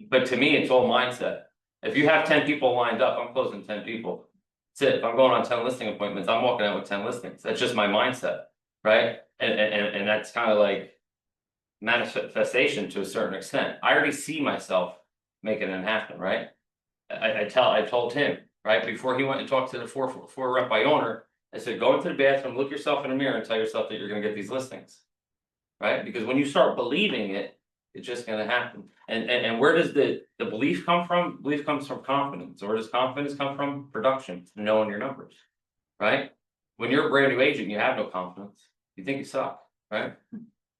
But to me, it's all mindset. If you have 10 people lined up, I'm closing 10 people. That's it. If I'm going on 10 listing appointments, I'm walking out with 10 listings. That's just my mindset, right? And that's kind of like manifestation to a certain extent. I already see myself making it happen, right? I told him, right, before he went and talked to the four rep by owner, I said, go into the bathroom, look yourself in the mirror and tell yourself that you're gonna get these listings. Right? Because when you start believing it, it's just gonna happen. And where does the belief come from? Belief comes from confidence. Where does confidence come from? Production, knowing your numbers, right? When you're a brand new agent, you have no confidence. You think you suck, right?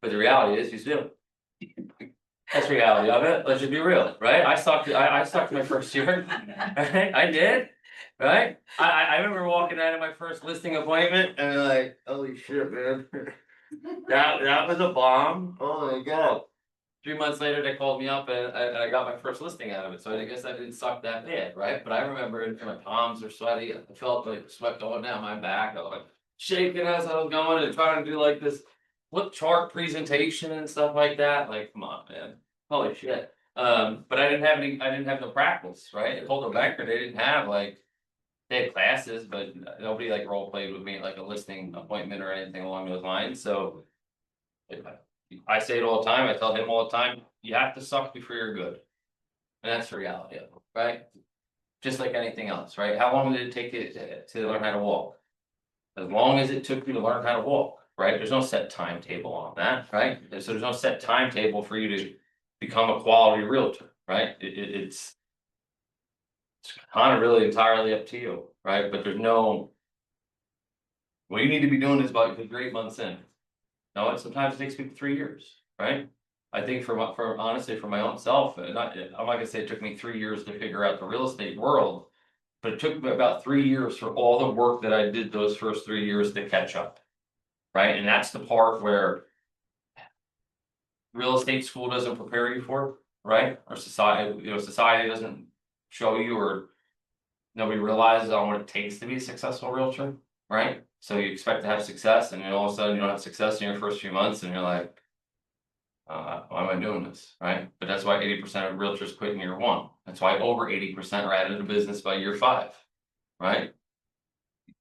But the reality is you do. That's the reality of it. Let's just be real, right? I sucked my first year. Right? I did. Right? I remember walking out of my first listing appointment and like, holy shit, man. That was a bomb. Oh my god. 3 months later, they called me up and I got my first listing out of it. So I guess I didn't suck that bad, right? But I remember my palms were sweaty. I felt like sweat going down my back. I was like shaking as I was going and trying to do like this flip chart presentation and stuff like that. Like, come on, man. Holy shit. But I didn't have no practice, right? I told the banker they didn't have like they had classes, but nobody like role played with me at like a listing appointment or anything along those lines. So I say it all the time, I tell him all the time, you have to suck before you're good. And that's the reality of it, right? Just like anything else, right? How long did it take you to learn how to walk? As long as it took you to learn how to walk, right? There's no set timetable on that, right? So there's no set timetable for you to become a quality realtor, right? It's kind of really entirely up to you, right? But there's no, what you need to be doing is about 8 months in. No, sometimes it takes people 3 years, right? I think for honestly, for my own self, I'm not gonna say it took me 3 years to figure out the real estate world. But it took me about 3 years for all the work that I did those first 3 years to catch up. Right, and that's the part where real estate school doesn't prepare you for, right? Or society, society doesn't show you, or nobody realizes on what it takes to be a successful realtor, right? So you expect to have success, and then all of a sudden you don't have success in your first few months, and you're like, why am I doing this, right? But that's why 80% of realtors quit in year one. That's why over 80% are out of the business by year five, right?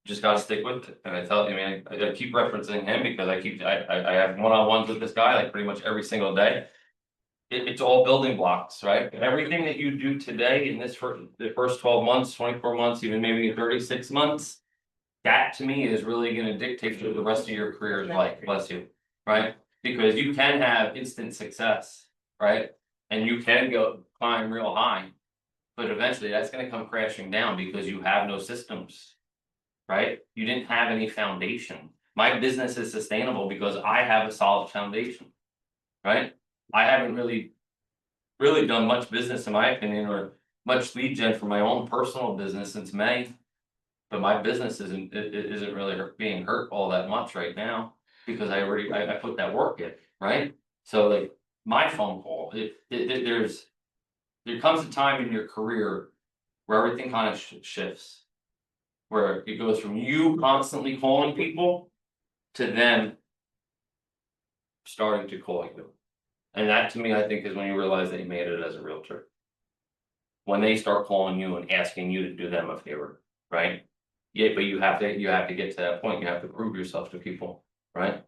Just gotta stick with it, and I keep referencing him because I have one-on-ones with this guy like pretty much every single day. It's all building blocks, right? Everything that you do today in the first 12 months, 24 months, even maybe 36 months. That to me is really gonna dictate what the rest of your career is like, bless you, right? Because you can have instant success, right? And you can go climb real high. But eventually that's gonna come crashing down because you have no systems. Right? You didn't have any foundation. My business is sustainable because I have a solid foundation. Right? I haven't really done much business in my opinion, or much lead gen for my own personal business since May. But my business isn't really being hurt all that much right now because I put that work in, right? So like my phone call, there comes a time in your career where everything kind of shifts, where it goes from you constantly calling people to them starting to call you. And that to me, I think, is when you realize that you made it as a realtor. When they start calling you and asking you to do them a favor, right? Yeah, but you have to get to that point. You have to prove yourself to people, right?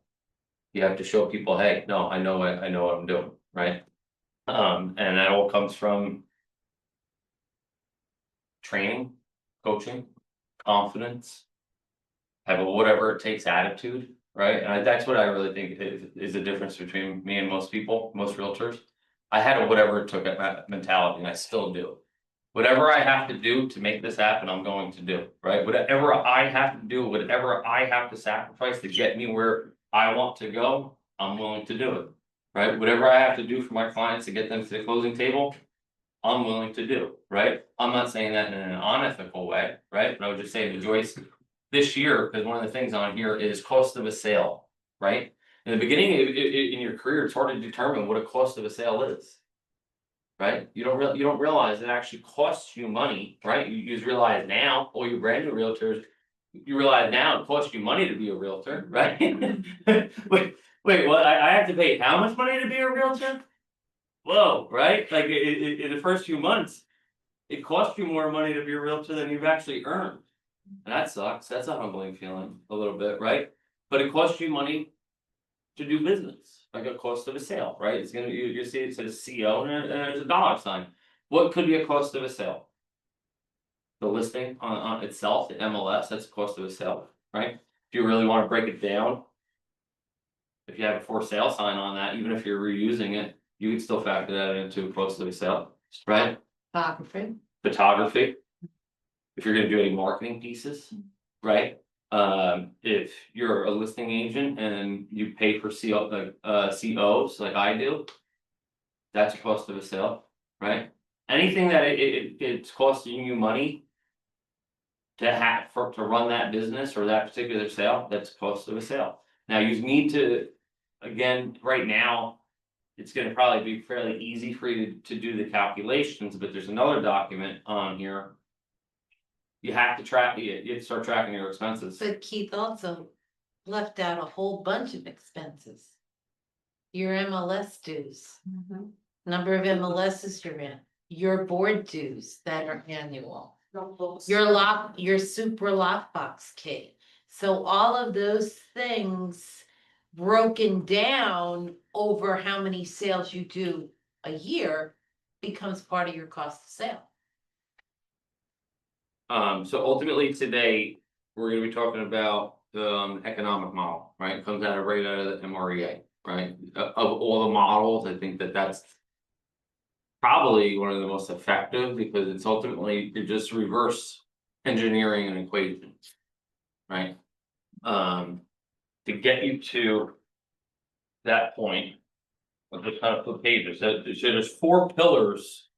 You have to show people, hey, no, I know what I'm doing, right? And that all comes from training, coaching, confidence, have a whatever it takes attitude, right? And that's what I really think is the difference between me and most people, most realtors. I had a whatever it took mentality, and I still do. Whatever I have to do to make this happen, I'm going to do, right? Whatever I have to do, whatever I have to sacrifice to get me where I want to go, I'm willing to do it, right? Whatever I have to do for my clients to get them to the closing table, I'm willing to do, right? I'm not saying that in an unethical way, right? But I would just say to Joyce, this year, because one of the things on here is cost of a sale, right? In the beginning in your career, it's hard to determine what a cost of a sale is. Right? You don't realize it actually costs you money, right? You just realize now, all you brand new realtors, you realize now it costs you money to be a realtor, right? Wait, what? I have to pay how much money to be a realtor? whoa, right? Like in the first few months, it costs you more money to be a realtor than you've actually earned. And that sucks. That's a humbling feeling a little bit, right? But it costs you money to do business, like a cost of a sale, right? It's gonna you see it says CO and there's a dollar sign. What could be a cost of a sale? The listing on itself, the MLS, that's the cost of a sale, right? If you really wanna break it down. If you have a for sale sign on that, even if you're reusing it, you can still factor that into a cost of a sale, right? Photography. Photography. If you're gonna do any marketing pieces, right? If you're a listing agent and you pay for CO, like, COs like I do. That's a cost of a sale, right? Anything that it's costing you money. To have to run that business or that particular sale, that's cost of a sale. Now you need to, again, right now. It's gonna probably be fairly easy for you to do the calculations, but there's another document on here. You have to track, you have to start tracking your expenses. But Keith also left out a whole bunch of expenses. Your MLS dues, number of MLSs you're in, your board dues that are annual. Your super lockbox key. So all of those things broken down over how many sales you do a year becomes part of your cost of sale. So ultimately today, we're gonna be talking about the economic model, right? It comes out of right out of the MREA, right? Of all the models, I think that that's. Probably one of the most effective because it's ultimately, you're just reverse engineering an equation. Right? To get you to. That point. I'll just kind of flip pages, so there's 4 pillars.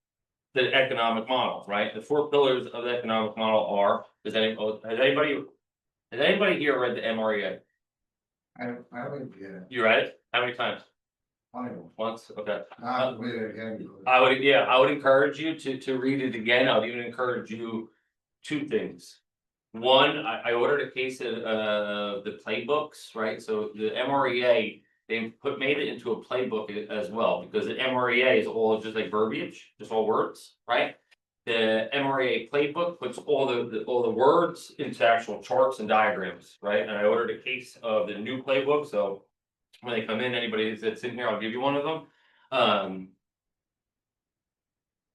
To the economic model, right? The 4 pillars of the economic model are, has anybody here read the MREA? I would, yeah, You read it? How many times? I Once, okay. will read it again. I would encourage you to read it again. I would even encourage you 2 things. One, I ordered a case of the playbooks, right? So the MREA, made it into a playbook as well, because the MREA is all just like verbiage, just all words, right? The MREA playbook puts all the words into actual charts and diagrams, right? And I ordered a case of the new playbook, so. When they come in, anybody that's in here, I'll give you one of them.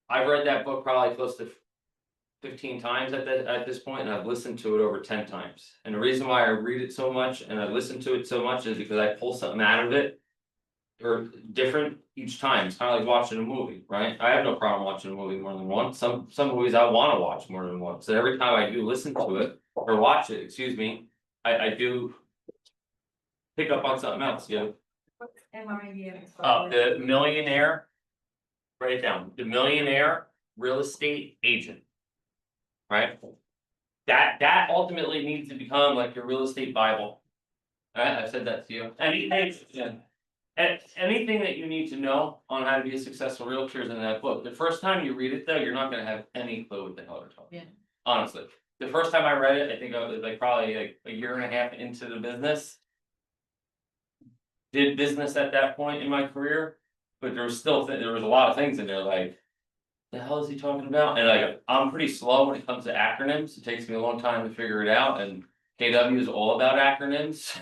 I've read that book probably close to 15 times at this point, and I've listened to it over 10 times. And the reason why I read it so much and I listen to it so much is because I pull something out of it. Or different each time. It's kind of like watching a movie, right? I have no problem watching a movie more than once. Some movies I want to watch more than once. So every time I do listen to it or watch it, excuse me, I do. Pick up on something else, yeah. The millionaire. Write it down, the millionaire real estate agent. Right? That ultimately needs to become like your real estate bible. Alright, I said that to you. Anything that you need to know on how to be a successful realtor is in that book. The first time you read it though, you're not gonna have any clue what the hell they're talking. Yeah. Honestly, the first time I read it, I think I was like probably like a year and a half into the business. Did business at that point in my career, but there was still, there was a lot of things in there like. The hell is he talking about? And like, I'm pretty slow when it comes to acronyms, it takes me a long time to figure it out, and KW is all about acronyms.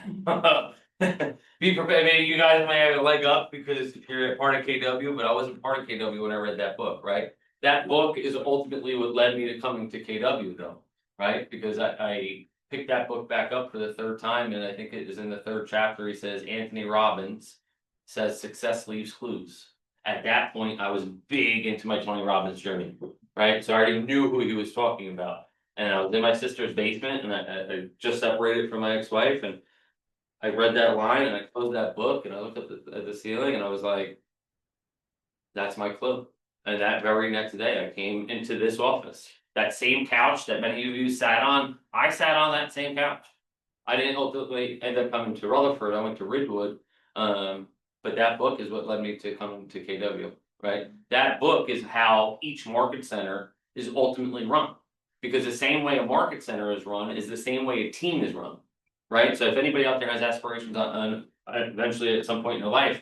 Be prepared, I mean, you guys might have a leg up because you're a part of KW, but I wasn't part of KW when I read that book, right? That book is ultimately what led me to coming to KW though, right? Because I picked that book back up for the 3rd time, and I think it is in the 3rd chapter, he says Anthony Robbins. Says success leaves clues. At that point, I was big into my Tony Robbins journey, right? So I already knew who he was talking about. And I was in my sister's basement and I just separated from my ex-wife, and. I read that line and I closed that book and I looked up at the ceiling and I was like. That's my clue. And that very next day, I came into this office. That same couch that many of you sat on, I sat on that same couch. I didn't ultimately end up coming to Rutherford, I went to Ridgewood. But that book is what led me to coming to KW, right? That book is how each market center is ultimately run. Because the same way a market center is run is the same way a team is run. Right? So if anybody out there has aspirations on eventually at some point in their life.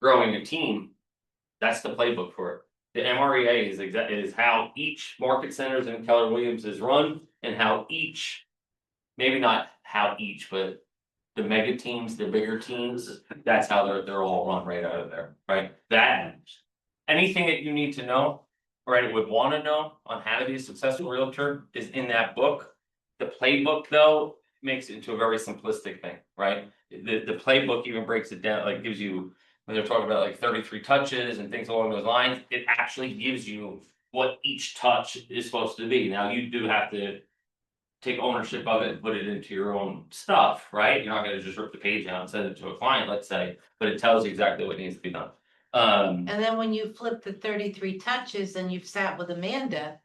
Growing a team. That's the playbook for it. The MREA is how each market centers in Keller Williams is run and how each. Maybe not how each, but the mega teams, the bigger teams, that's how they're all run right out of there, right? That. Anything that you need to know, right, would wanna know on how to be a successful realtor is in that book. The playbook though, makes it into a very simplistic thing, right? The playbook even breaks it down, like gives you, when they're talking about like 33 touches and things along those lines, it actually gives you. What each touch is supposed to be, now you do have to. Take ownership of it and put it into your own stuff, right? You're not gonna just rip the page out and send it to a client, let's say, but it tells you exactly what needs to be done. And then when you flip the 33 touches and you've sat with Amanda.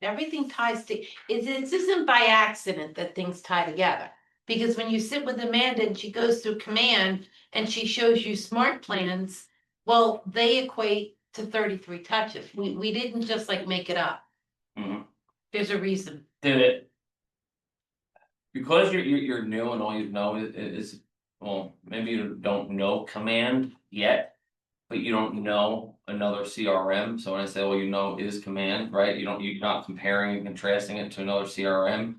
Everything ties to, this isn't by accident that things tie together. Because when you sit with Amanda and she goes through command and she shows you smart plans. Well, they equate to 33 touches. We didn't just like make it up. Mhm. There's a reason. Did it. Because you're new and all you know is, well, maybe you don't know command yet. But you don't know another CRM, so when I say, well, you know is command, right? You're not comparing and contrasting it to another CRM.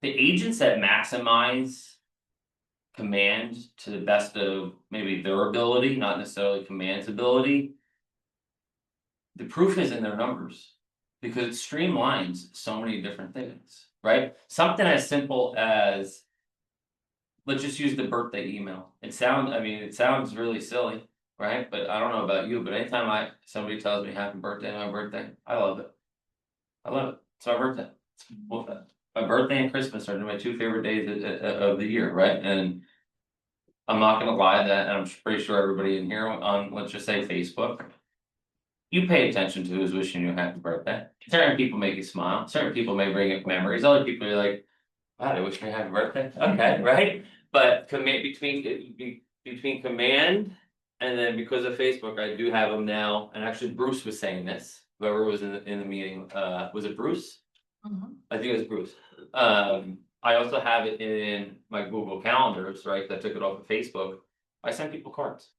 The agents that maximize. Command to the best of maybe their ability, not necessarily command's ability. The proof is in their numbers. Because it streamlines so many different things, right? Something as simple as. Let's just use the birthday email. It sounds really silly, right? But I don't know about you, but anytime somebody tells me happy birthday on my birthday, I love it. I love it. It's my birthday. My birthday and Christmas are my two favorite days of the year, right? And. I'm not gonna lie that, and I'm pretty sure everybody in here on, let's just say Facebook. You pay attention to who's wishing you a happy birthday. Certain people make you smile, certain people may bring up memories, other people are like. Wow, they wish me a happy birthday, okay, right? But commit between command. And then because of Facebook, I do have them now, and actually Bruce was saying this, whoever was in the meeting, was it Bruce? I think it was Bruce. I also have it in my Google calendars, right? I took it off of Facebook. I send people cards.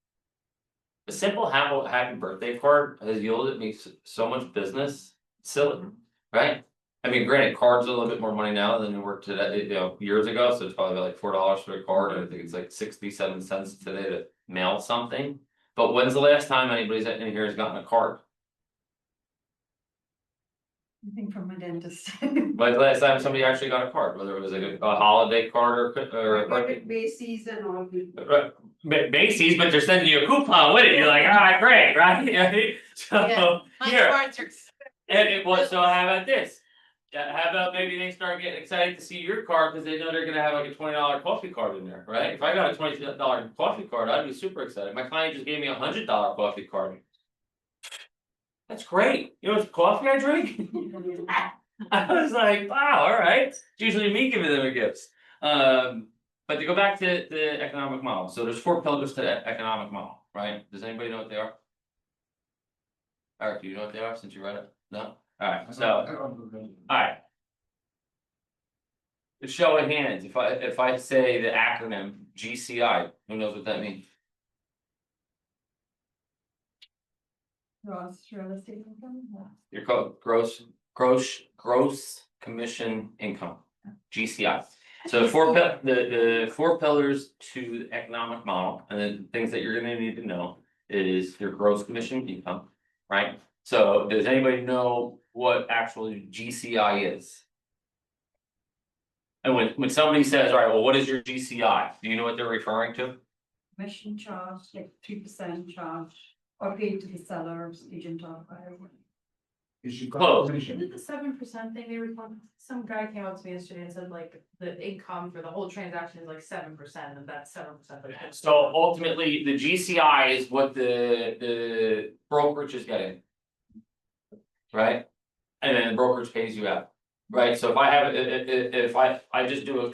A simple happy birthday card has yielded me so much business. Silly, right? I mean, granted, cards are a little bit more money now than they were today, years ago, so it's probably like $4 for a card, and I think it's like 67 cents today to mail something. But when's the last time anybody's in here has gotten a card? I think from my dentist. When's the last time somebody actually got a card, whether it was like a holiday card or a birthday? Macy's and all. Right, Macy's, but they're sending you a coupon with it, you're like, ah, great, right? So, My here, cards are. and it was, so how about this? How about maybe they start getting excited to see your card, cause they know they're gonna have like a $20 coffee card in there, right? If I got a $20 coffee card, I'd be super excited, my client just gave me a $100 coffee card. That's great, you know what coffee I drink? I was like, wow, alright, it's usually me giving them a gifts. But to go back to the economic model, so there's 4 pillars to the economic model, right? Does anybody know what they are? Eric, do you know what they are since you read it? No? Alright, so, alright. The show of hands, if I say the acronym GCI, who knows what that means? Gross real estate income. Your gross commission income, GCI. So the 4 pillars to the economic model, and then things that you're gonna need to know is your gross commission income, right? So does anybody know what actually GCI is? And when somebody says, all right, well, what is your GCI? Do you know what they're referring to? Commission charge, like 3% charge, or paid to the sellers, agent or buyer. You should Close. call Isn't commission. it the 7% thing they were talking, some guy came up to me yesterday and said like the income for the whole transaction is like 7%, and that's 7%. So ultimately, the GCI is what the brokerage is getting. Right? And then the brokerage pays you out, right? So if I have, if I just do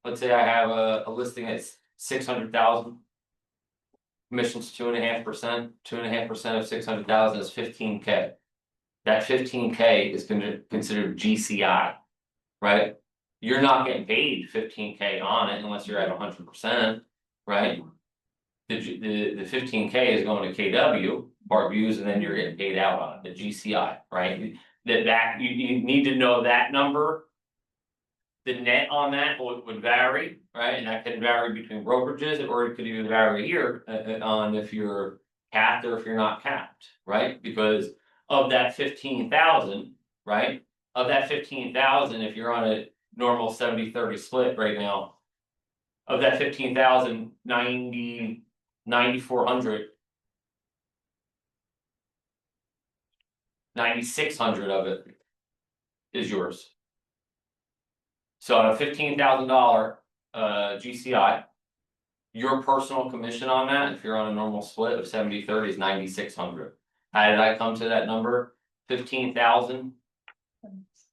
let's say I have a listing that's 600,000. Commission's 2.5%, 2.5% of 600,000 is 15K. That 15K is considered GCI, right? You're not getting paid 15K on it unless you're at 100%, right? the 15K is going to KW, Park Views, and then you're getting paid out on it, the GCI, right? That you need to know that number. The net on that would vary, right, and that can vary between brokerages, or it could even vary here, on if you're capped or if you're not capped, right? Because of that 15,000, right? Of that 15,000, if you're on a normal 70-30 split right now. Of that 15,000, 9,400. 9,600 of it. Is yours. So on a $15,000 GCI. Your personal commission on that, if you're on a normal split of 70-30, is 9,600. How did I come to that number? 15,000.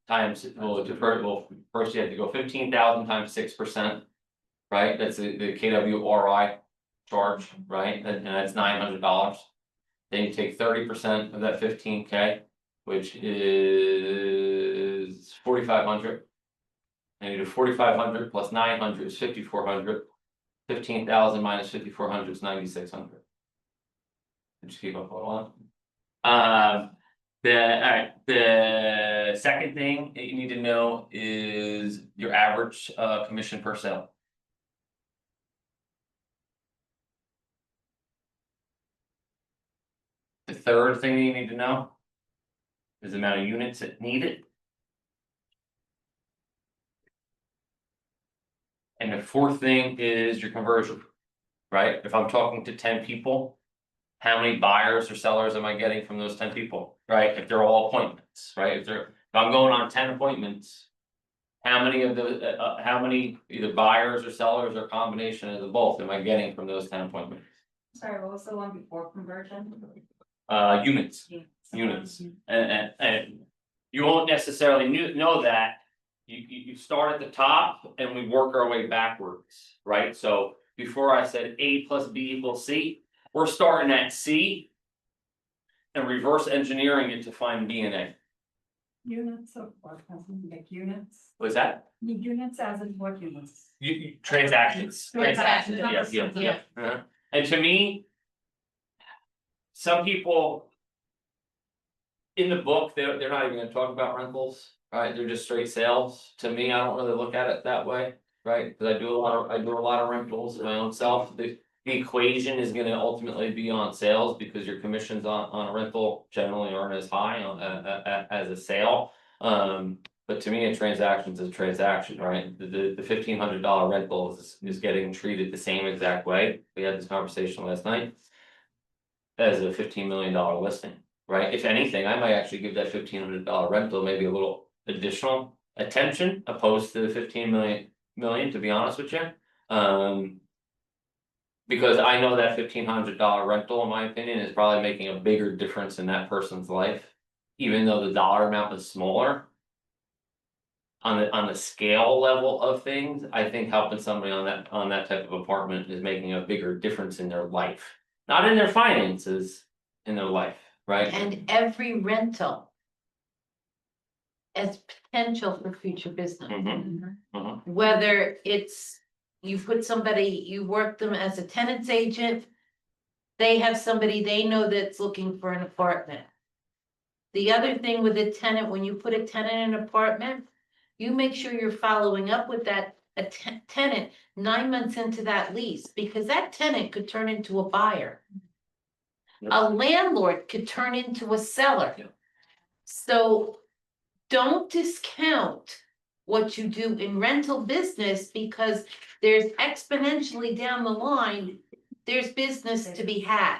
Times, first you have to go 15,000 times 6%. Right, that's the KWRI charge, right, and that's $900. Then you take 30% of that 15K, which is 4,500. And you do 4,500 plus 900 is 5,400. 15,000 minus 5,400 is 9,600. Just keep up with along. The second thing that you need to know is your average commission per sale. The third thing you need to know is the amount of units that need it. And the fourth thing is your conversion, right? If I'm talking to 10 people, how many buyers or sellers am I getting from those 10 people, right? If they're all appointments, right? If I'm going on 10 appointments, how many of the, how many either buyers or sellers or combination of the both am I getting from those 10 appointments? Sorry, what was the one before conversion? Units, and you won't necessarily know that. You start at the top and we work our way backwards, right? So before I said A plus B equals C, we're starting at C. And reverse engineering it to find B and A. Units of what, like units? What's that? Units as in what units? Transactions. Transactions. Yeah. And to me. Some people. In the book, they're not even gonna talk about rentals, right? They're just straight sales. To me, I don't really look at it that way, right? Cause I do a lot of rentals my own self. The equation is gonna ultimately be on sales because your commissions on a rental generally aren't as high as a sale. But to me, a transaction is a transaction, right? The $1,500 rental is getting treated the same exact way. We had this conversation last night. As a $15 million listing, right? If anything, I might actually give that $1,500 rental maybe a little additional attention opposed to the 15 million, to be honest with you. Because I know that $1,500 rental, in my opinion, is probably making a bigger difference in that person's life, even though the dollar amount is smaller. On the scale level of things, I think helping somebody on that type of apartment is making a bigger difference in their life. Not in their finances, in their life, right? And every rental. Has potential for future business. Whether it's, you put somebody, you work them as a tenants agent. They have somebody they know that's looking for an apartment. The other thing with a tenant, when you put a tenant in an apartment, you make sure you're following up with that tenant 9 months into that lease, because that tenant could turn into a buyer. A landlord could turn into a seller. Yeah. So don't discount what you do in rental business, because there's exponentially down the line, there's business to be had.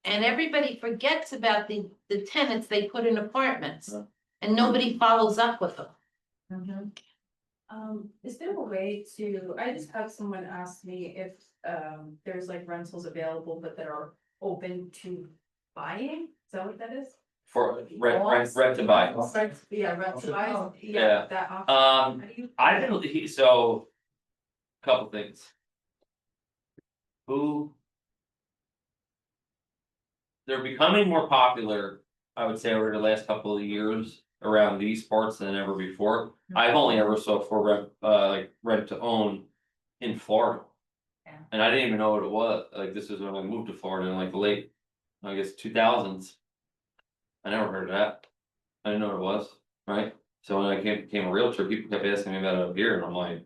And everybody forgets about the tenants they put in apartments, and nobody follows up with them. Is there a way to, I just had someone ask me if there's like rentals available, but that are open to buying, is that what that is? For rent to buy. Yeah, rent to buy, Yeah. yeah, that option. How do you- I didn't, so. Couple things. They're becoming more popular, I would say, over the last couple of years around these parts than ever before. I've only ever saw for rent to own in Florida. Yeah. And I didn't even know what it was, like, this was when I moved to Florida in like the late, I guess, 2000s. I never heard of that. I didn't know what it was, right? So when I became a realtor, people kept asking me about it up here, and I'm like.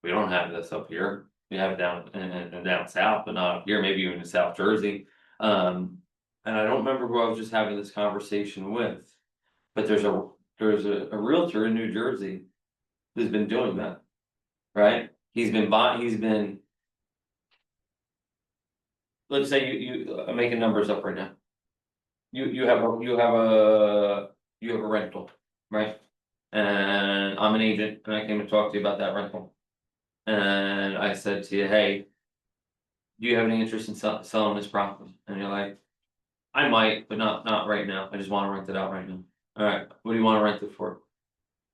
We don't have this up here, we have it down and down south, but not up here, maybe even in South Jersey. And I don't remember who I was just having this conversation with. But there's a realtor in New Jersey. Who's been doing that, right? He's been buying, he's been. Let's say I'm making numbers up right now. You have a rental, right? And I'm an agent and I came to talk to you about that rental. And I said to you, hey. Do you have any interest in selling this property? And you're like. I might, but not right now, I just wanna rent it out right now. Alright, what do you wanna rent it for?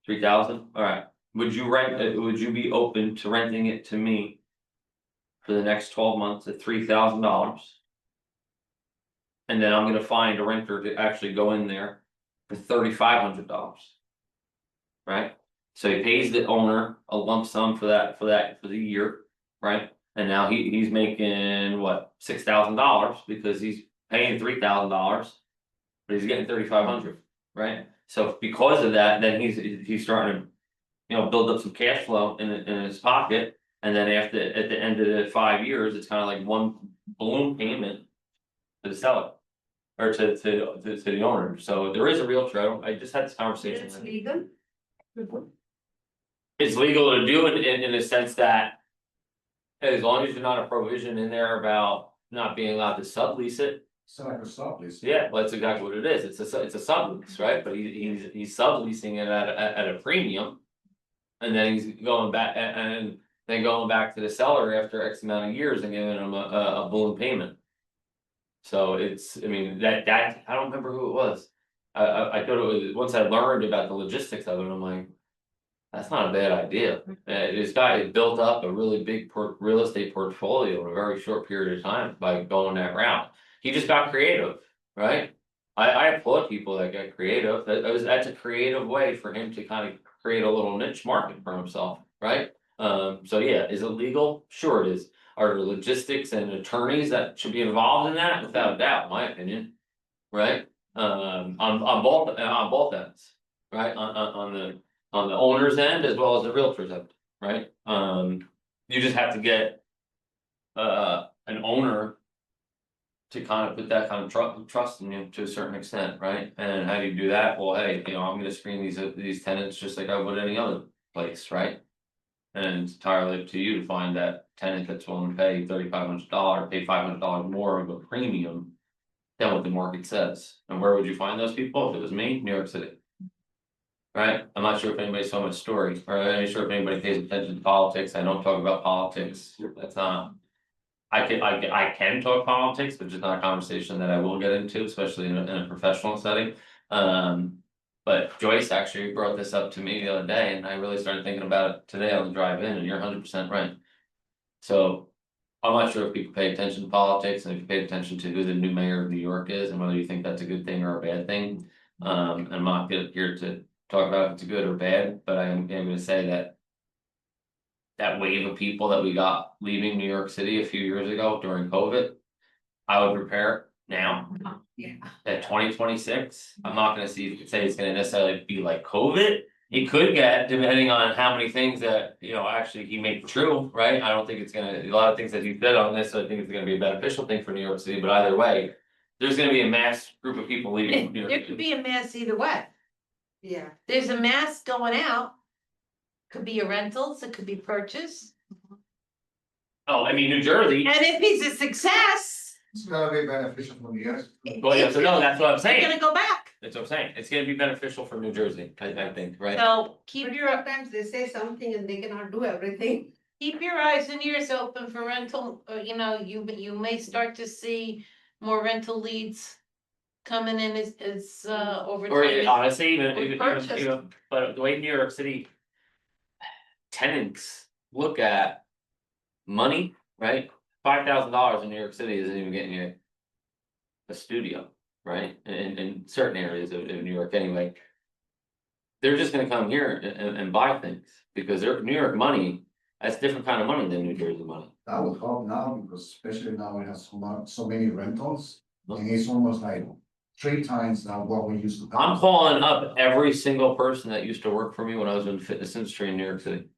3,000, alright, would you be open to renting it to me? For the next 12 months at $3,000? And then I'm gonna find a renter to actually go in there for $3,500. Right, so he pays the owner a lump sum for the year, right? And now he's making what, $6,000 because he's paying $3,000. But he's getting 3,500, right? So because of that, then he's starting to. Build up some cash flow in his pocket, and then at the end of the 5 years, it's kind of like one balloon payment. To the seller. Or to the owner, so there is a realtor, I just had this conversation. It's legal. It's legal to do it in a sense that. As long as you're not a provision in there about not being allowed to sublease it. So like a sublease. Yeah, well, that's exactly what it is, it's a sublease, right, but he's subleasing it at a premium. And then he's going back and then going back to the seller after X amount of years and giving him a balloon payment. So it's, I mean, that I don't remember who it was. I thought it was, once I learned about the logistics of it, I'm like. That's not a bad idea. This guy has built up a really big real estate portfolio in a very short period of time by going that route. He just got creative, right? I applaud people that get creative. That's a creative way for him to kind of create a little niche market for himself, right? So yeah, is it legal? Sure it is. Are there logistics and attorneys that should be involved in that? Without a doubt, in my opinion, right? On both ends, right? On the owner's end as well as the realtor's end, right? You just have to get. An owner. To kind of put that kind of trust in you to a certain extent, right? And how do you do that? Well, hey, I'm gonna screen these tenants just like I would any other place, right? And it's entirely up to you to find that tenant that's willing to pay $3,500, pay $500 more of a premium. Than what the market says, and where would you find those people? If it was me, New York City. Right, I'm not sure if anybody saw my story, or I'm not sure if anybody pays attention to politics, I don't talk about politics, that's not. I can talk politics, but just not a conversation that I will get into, especially in a professional setting. But Joyce actually brought this up to me the other day, and I really started thinking about it today on the drive in, and you're 100% right. So. I'm not sure if people pay attention to politics and if you pay attention to who the new mayor of New York is and whether you think that's a good thing or a bad thing. I'm not here to talk about if it's good or bad, but I am gonna say that. That wave of people that we got leaving New York City a few years ago during COVID. I would prepare now. Yeah. At 2026, I'm not gonna say it's gonna necessarily be like COVID. It could get, depending on how many things that, actually he made true, right? I don't think it's gonna, a lot of things that he said on this, I think it's gonna be a beneficial thing for New York City, but either way. There's gonna be a mass group of people leaving New York There City. could be a mass either way. Yeah. There's a mass going out. Could be a rentals, it could be purchase, Oh, I mean, New Jersey, and if he's a success, It's gonna be beneficial for the guys. well, yeah, so no, that's what I'm they're saying, gonna go back. that's what I'm saying, it's gonna be beneficial for New Jersey, I think, right? So keep But your, sometimes they say something and they cannot do everything. keep your eyes and ears open for rental, you may start to see more rental leads. Coming in as over Or time. honestly, or even, purchase. but the way New York City. Tenants look at. Money, right? $5,000 in New York City isn't even getting you. A studio, right? In certain areas of New York anyway. They're just gonna come here and buy things, because their New York money. That's different kind of money than New Jersey money. That would help now, because especially now we have so many rentals, and it's almost like 3 times now what we used to pay. I'm calling up every single person that used to work for me when I was in the fitness industry in New York City.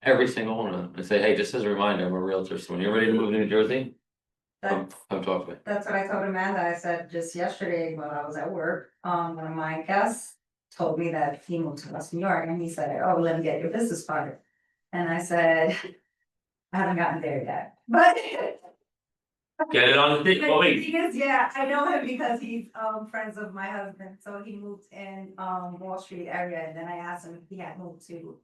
Every single one of them, and say, hey, just as a reminder, I'm a realtor, so when you're ready to move to New Jersey, come talk to me. That's what I told Amanda, I said just yesterday when I was at work, one of my guests told me that he moved to West New York, and he said, oh, let me get your business card. And I said, I haven't gotten there yet, but. Get it on the thing, oh But wait, the thing is, yeah, I know him because he's friends of my husband, so he moved in Wall Street area, and then I asked him if he had moved to.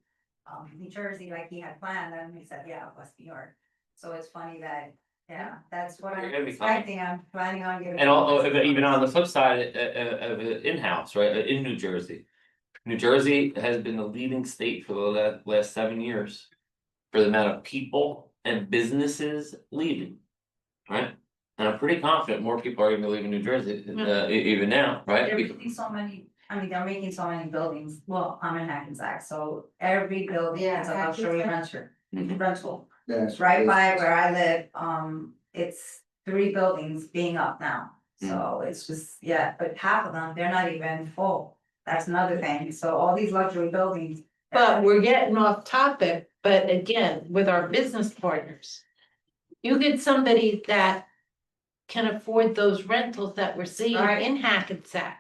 New Jersey like he had planned, and he said, yeah, West New York. So it's funny that, yeah, that's what You're I'm gonna be fine. expecting, I'm planning on getting. and even on the flip side, of it in-house, right, in New Jersey. New Jersey has been the leading state for the last 7 years. For the amount of people and businesses leaving. Right, and I'm pretty confident more people are even leaving New Jersey, even now, right? They're making so many, I mean, they're making so many buildings, well, I'm in Hackensack, so every building Yeah, is a luxury Hackensack. rental. Yes. Right by where I live, it's 3 buildings being up now, so it's just, yeah, but half of them, they're not even full. That's another thing, so all these luxury buildings. But we're getting off topic, but again, with our business partners. You get somebody that can afford those rentals that we're seeing Right. in Hackensack.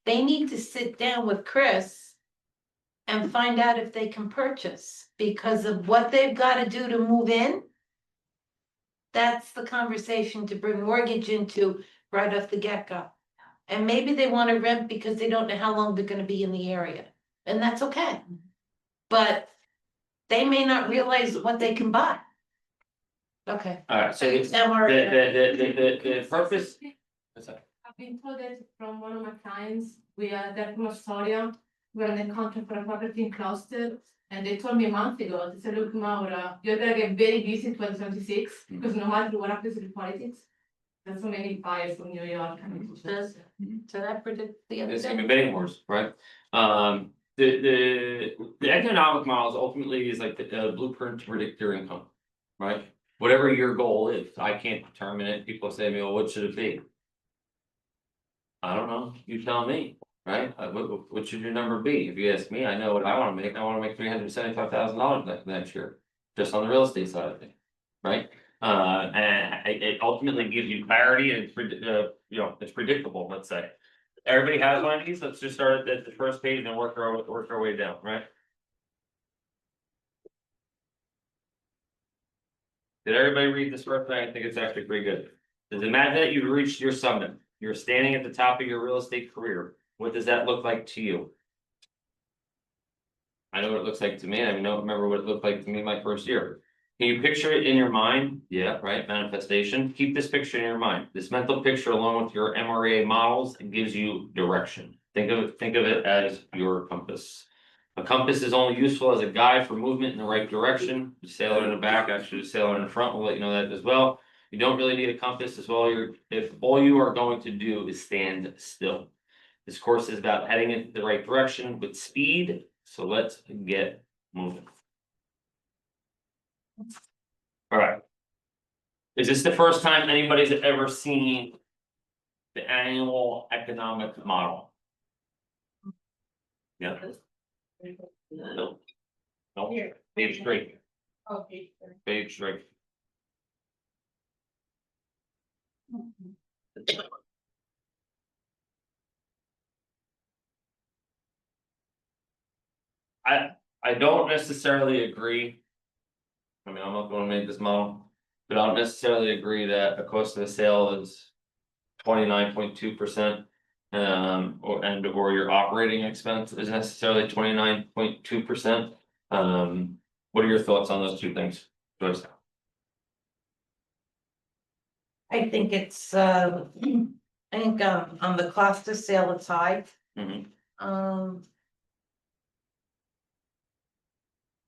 They need to sit down with Chris and find out if they can purchase, because of what they've gotta do to move in. That's the conversation to bring mortgage into right off the get-go. And maybe they wanna rent because they don't know how long they're gonna be in the area, and that's okay. But they may not realize what they can buy. Okay. Alright, so the Now we're- purpose. What's that? I've been told it from one of my clients, we are there from Astoria, we're in a contract for a property in Gloucester. And they told me a month ago, they said, look, Maura, you're gonna get very busy in 2026, because no matter what happens with politics. There's so many buyers from New York coming to Chester. So that predict the other It's day. gonna be bidding wars, right? The economic models ultimately is like the blueprint to predict your income, right? Whatever your goal is, I can't determine it, people say to me, well, what should it be? I don't know, you tell me, right? What should your number be? If you ask me, I know what I wanna make, I wanna make $375,000 next year. Just on the real estate side of things, right? And it ultimately gives you clarity and it's predictable, let's say. Everybody has one of these, let's just start at the first page and work our way down, right? Did everybody read this first thing? I think it's actually pretty good. Does it imagine that you've reached your summit? You're standing at the top of your real estate career. What does that look like to you? I know what it looks like to me. I don't remember what it looked like to me my first year. Can you picture it in your mind? Yeah, right, manifestation. Keep this picture in your mind. This mental picture along with your MRA models gives you direction. Think of it as your compass. A compass is only useful as a guide for movement in the right direction. The sailor in the back, actually the sailor in the front will let you know that as well. You don't really need a compass as well. If all you are going to do is stand still. This course is about heading in the right direction with speed. So let's get moving. All right. Is this the first time anybody's ever seen the annual economic model? Yeah. No. No, page 3, Okay. page 3. I don't necessarily agree. I mean, I'm not gonna make this model, but I don't necessarily agree that the cost of the sale is 29.2%. Or your operating expense is necessarily 29.2%. What are your thoughts on those two things? Joyce? I think it's, I think, on the cost of sale, it's high. Mhm.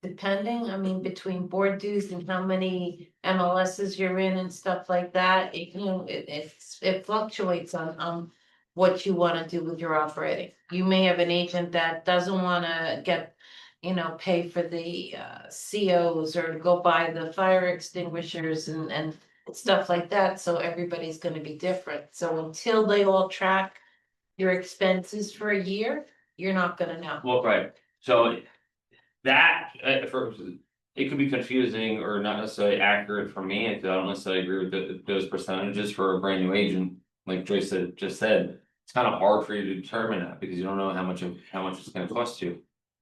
Depending, I mean, between board dues and how many MLSs you're in and stuff like that, it fluctuates on. What you wanna do with your operating. You may have an agent that doesn't wanna get you know, pay for the COs or go buy the fire extinguishers and stuff like that, so everybody's gonna be different. So until they all track your expenses for a year, you're not gonna know. Well, right, so that, for, it could be confusing or not necessarily accurate for me, if I don't necessarily agree with those percentages for a brand new agent. Like Joyce just said, it's kind of hard for you to determine that, because you don't know how much it's gonna cost you.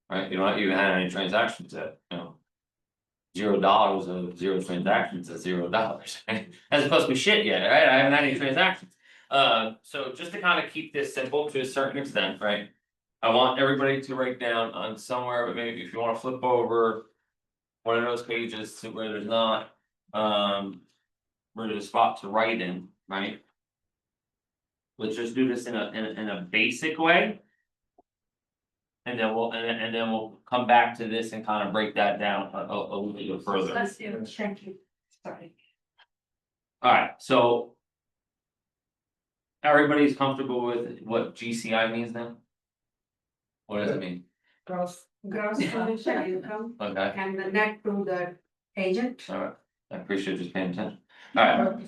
Right, you don't even have any transactions yet, you know. $0 of 0 transactions is $0, right? Hasn't cost me shit yet, right? I haven't had any transactions. So just to kind of keep this simple to a certain extent, right? I want everybody to write down on somewhere, but maybe if you wanna flip over. One of those pages to where there's not, where there's a spot to write in, right? Let's just do this in a basic way. And then we'll come back to this and kind of break that down a little bit further. Bless you, thank you, sorry. Alright, so. Everybody's comfortable with what GCI means now? What does it mean? Gross commercial income Okay, and the net to the agent. alright, I appreciate just paying attention. Alright,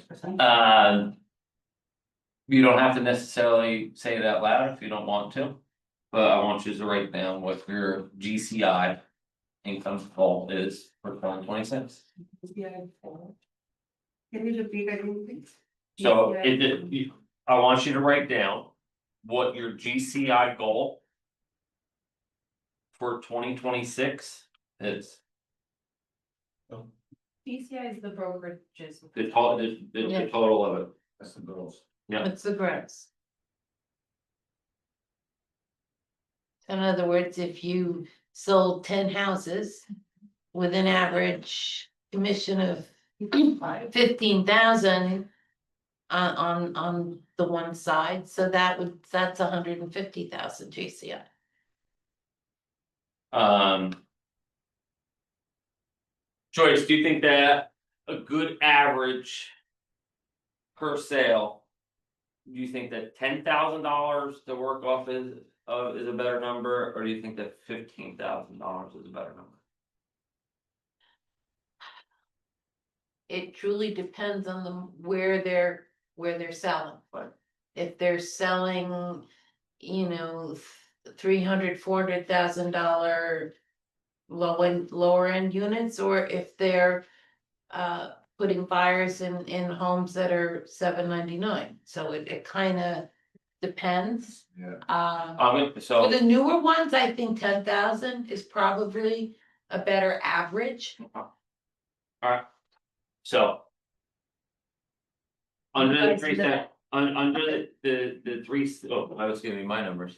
you don't have to necessarily say it out loud if you don't want to. But I want you to write down what your GCI income goal is for 2026. Can you repeat again, please? So I want you to write down what your GCI goal for 2026 is. DCI is the brokerages. The total of it. That's the girls. Yeah. What's the gross? In other words, if you sold 10 houses with an average commission of 15,000 on the one side, so that's 150,000 GCI. Joyce, do you think that a good average per sale? Do you think that $10,000 to work off is a better number, or do you think that $15,000 is a better number? It truly depends on where they're selling for. If they're selling, you know, $300,000-$400,000 lower end units, or if they're putting buyers in homes that are $799. So it kind of depends. Yeah. So. For the newer ones, I think 10,000 is probably a better average. Alright. So. Under the Guys, three no. cent, under the three, oh, I was giving you my numbers.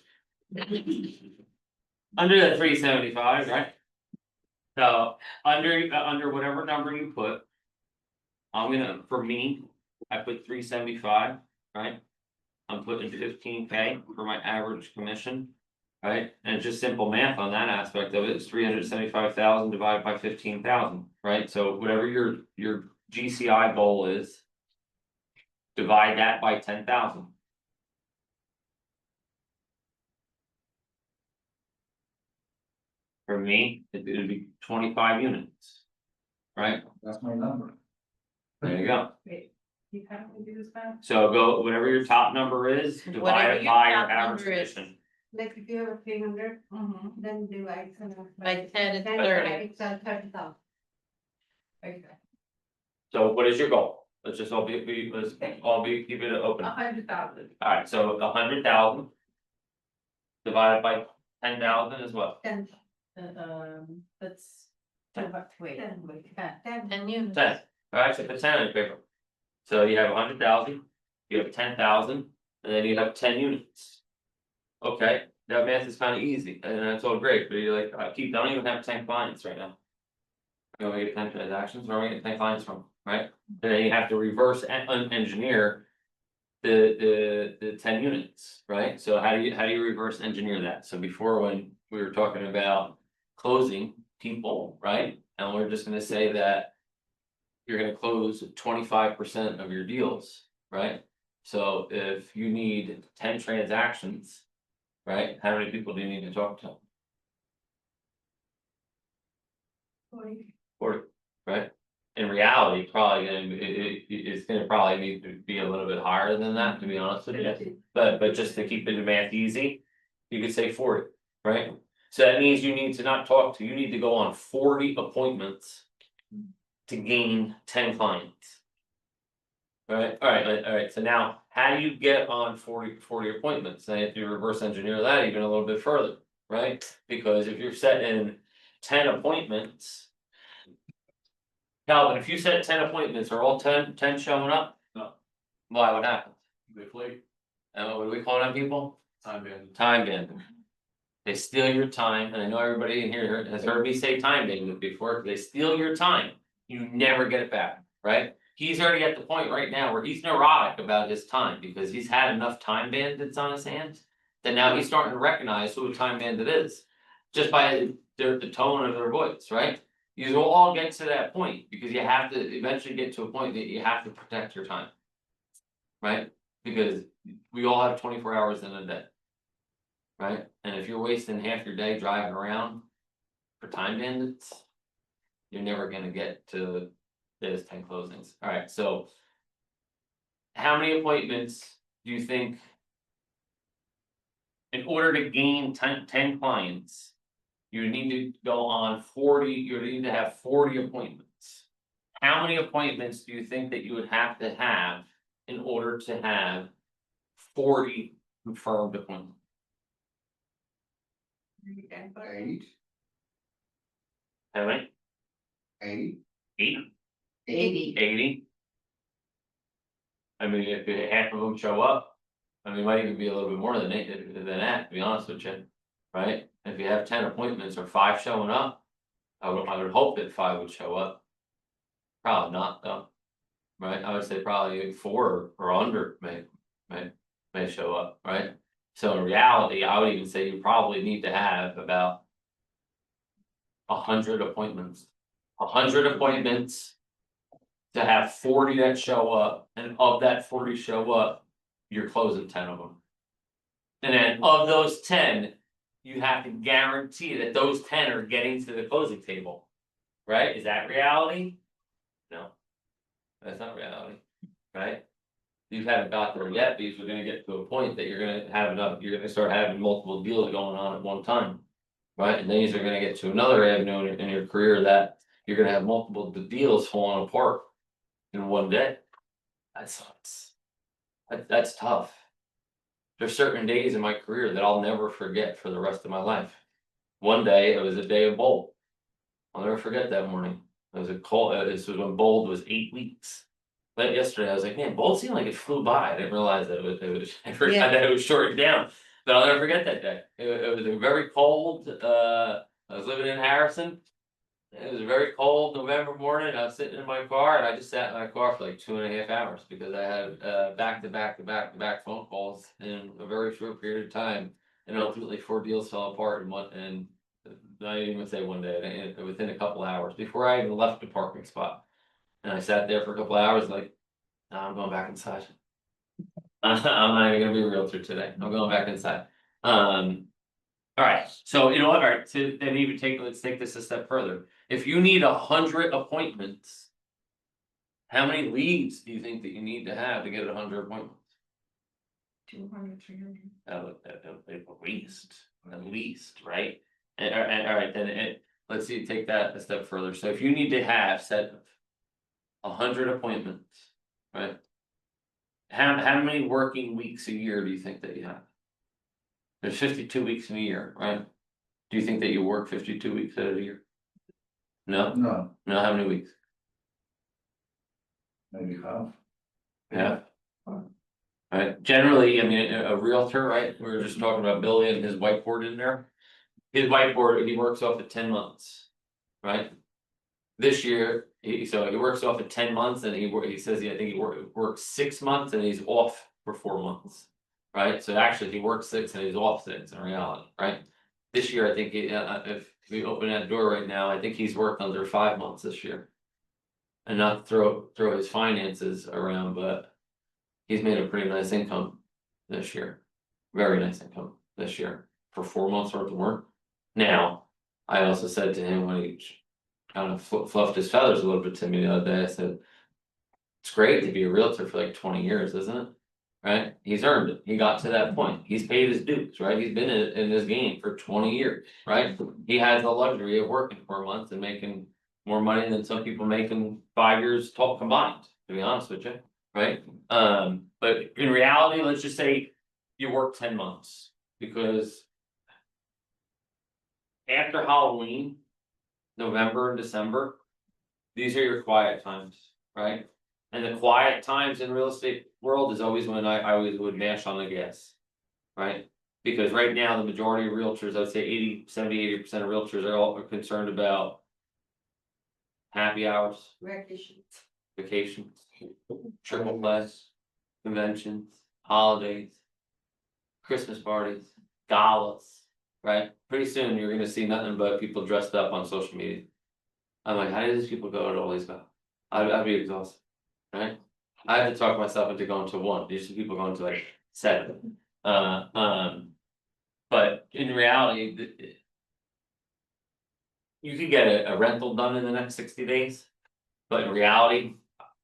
Under the 375, right? So, under whatever number you put. I'm gonna, for me, I put 375, right? I'm putting 15K for my average commission. Right, and it's just simple math on that aspect of it, it's 375,000 divided by 15,000, right? So whatever your GCI goal is. Divide that by 10,000. For me, it would be 25 units. Right, That's my number. there you go, Wait, you have to do this math? so go, whatever your top number is, divide Whatever it your by your top average number is. commission. Like if you have a 300, Mm-hmm. then divide. By 10 and 10, 30. It's 30,000. Okay. So what is your goal? Let's just all let's all keep it open. 100,000. Alright, so 100,000. Divided by 10,000 is what? 10, That's. Wait, 10. wait, 10. 10 units. 10, alright, so put 10 on your paper. So you have 100,000, you have 10,000, and then you have 10 units. Okay, that math is kind of easy, and that's all great, but you're like, I don't even have 10 clients right now. You want me to get 10 transactions, where am I getting 10 clients from, right? And then you have to reverse engineer. The 10 units, right? So how do you reverse engineer that? So before, when we were talking about closing people, right? And we're just gonna say that. You're gonna close 25% of your deals, right? So if you need 10 transactions. Right, how many people do you need to talk to? 40, right? In reality, probably it's gonna probably need to be a little bit higher than that, to be honest with you. But just to keep the math easy, you could say 40, right? So that means you need to not talk to, you need to go on 40 appointments. To gain 10 clients. Alright, so now, how do you get on 40 appointments? Now you have to reverse engineer that even a little bit further, right? Because if you're setting 10 appointments. Calvin, if you set 10 appointments, are all 10 showing up? No. Why, what happened? They flake, And what do we call on people? time bandit. Time bandit. They steal your time, and I know everybody in here has heard me say time bandit before, they steal your time, you never get it back, right? He's already at the point right now where he's neurotic about his time, because he's had enough time bandits on his hands. That now he's starting to recognize who a time bandit is, just by the tone of their voice, right? You will all get to that point, because you have to eventually get to a point that you have to protect your time. Right, because we all have 24 hours in a day. Right, and if you're wasting half your day driving around for time bandits. You're never gonna get to those 10 closings, alright, so. How many appointments do you think? In order to gain 10 clients. You need to go on 40, you would need to have 40 appointments. How many appointments do you think that you would have to have in order to have 40 confirmed appointments? 8, How many? 8, 8? 80. 80? I mean, if half of them show up, I mean, it might even be a little bit more than that, to be honest with you, right? If you have 10 appointments or 5 showing up, I would hope that 5 would show up. Probably not though, right? I would say probably 4 or under may show up, right? So in reality, I would even say you probably need to have about 100 appointments. 100 appointments to have 40 that show up, and of that 40 show up, you're closing 10 of them. And then of those 10, you have to guarantee that those 10 are getting to the closing table. Right? Is that reality? No. That's not reality, right? You haven't got there yet, because we're gonna get to a point that you're gonna have enough, you're gonna start having multiple deals going on at one time. Right, and then you're gonna get to another avenue in your career that you're gonna have multiple deals falling apart. In one day. That sucks. That's tough. There's certain days in my career that I'll never forget for the rest of my life. One day, it was a day of Bold. I'll never forget that morning. It was a call, this was when Bold was 8 weeks. But yesterday I was like, man, Bold seemed like it flew by. I didn't realize that I forgot that it was shortened down. But I'll never forget that day. It was a very cold, I was living in Harrison. It was a very cold November morning. I was sitting in my car, and I just sat in my car for like 2.5 hours because I had back to back phone calls in a very short period of time. And ultimately 4 deals fell apart and I didn't even say one day, within a couple hours before I even left the parking spot. And I sat there for a couple hours like, no, I'm going back inside. I'm not even gonna be a realtor today. I'm going back inside. Alright, so you know what, alright, to then even let's take this a step further. If you need 100 appointments. How many leads do you think that you need to have to get 100 appointments? 200, 300. At least, right? And alright, then let's see, take that a step further. So if you need to have set 100 appointments, right? How many working weeks a year do you think that you have? There's 52 weeks in a year, right? Do you think that you work 52 weeks out of the year? No, no, no, how many weeks? maybe half. Yeah. Right, generally, I mean, a realtor, right, we were just talking about Billy and his whiteboard in there. His whiteboard, he works off of 10 months, right? This year, he works off of 10 months and he says, I think he works 6 months and he's off for 4 months. Right, so actually he works 6 and he's off 6 in reality, right? This year, I think if we open that door right now, I think he's worked under 5 months this year. And not throw his finances around, but he's made a pretty nice income this year. Very nice income this year for 4 months worth of work. Now, I also said to him when he kind of fluffed his feathers a little bit to me the other day, I said. It's great to be a realtor for like 20 years, isn't it? Right? He's earned it. He got to that point. He's paid his dues, right? He's been in this game for 20 years, right? He has the luxury of working for a month and making more money than some people make in 5 years total combined, to be honest with you, right? But in reality, let's just say you work 10 months because after Halloween, November and December, these are your quiet times, right? And the quiet times in real estate world is always when I always would mash on the gas. Right? Because right now, the majority of realtors, I'd say 80% of realtors are all concerned about. Happy hours, Vacation. vacations, triple plus, conventions, holidays. Christmas parties, galas, right? Pretty soon you're gonna see nothing but people dressed up on social media. I'm like, how do these people go to all these go? I'd be exhausted, right? I had to talk myself into going to one, these are people going to like 7. But in reality, you could get a rental done in the next 60 days. But in reality,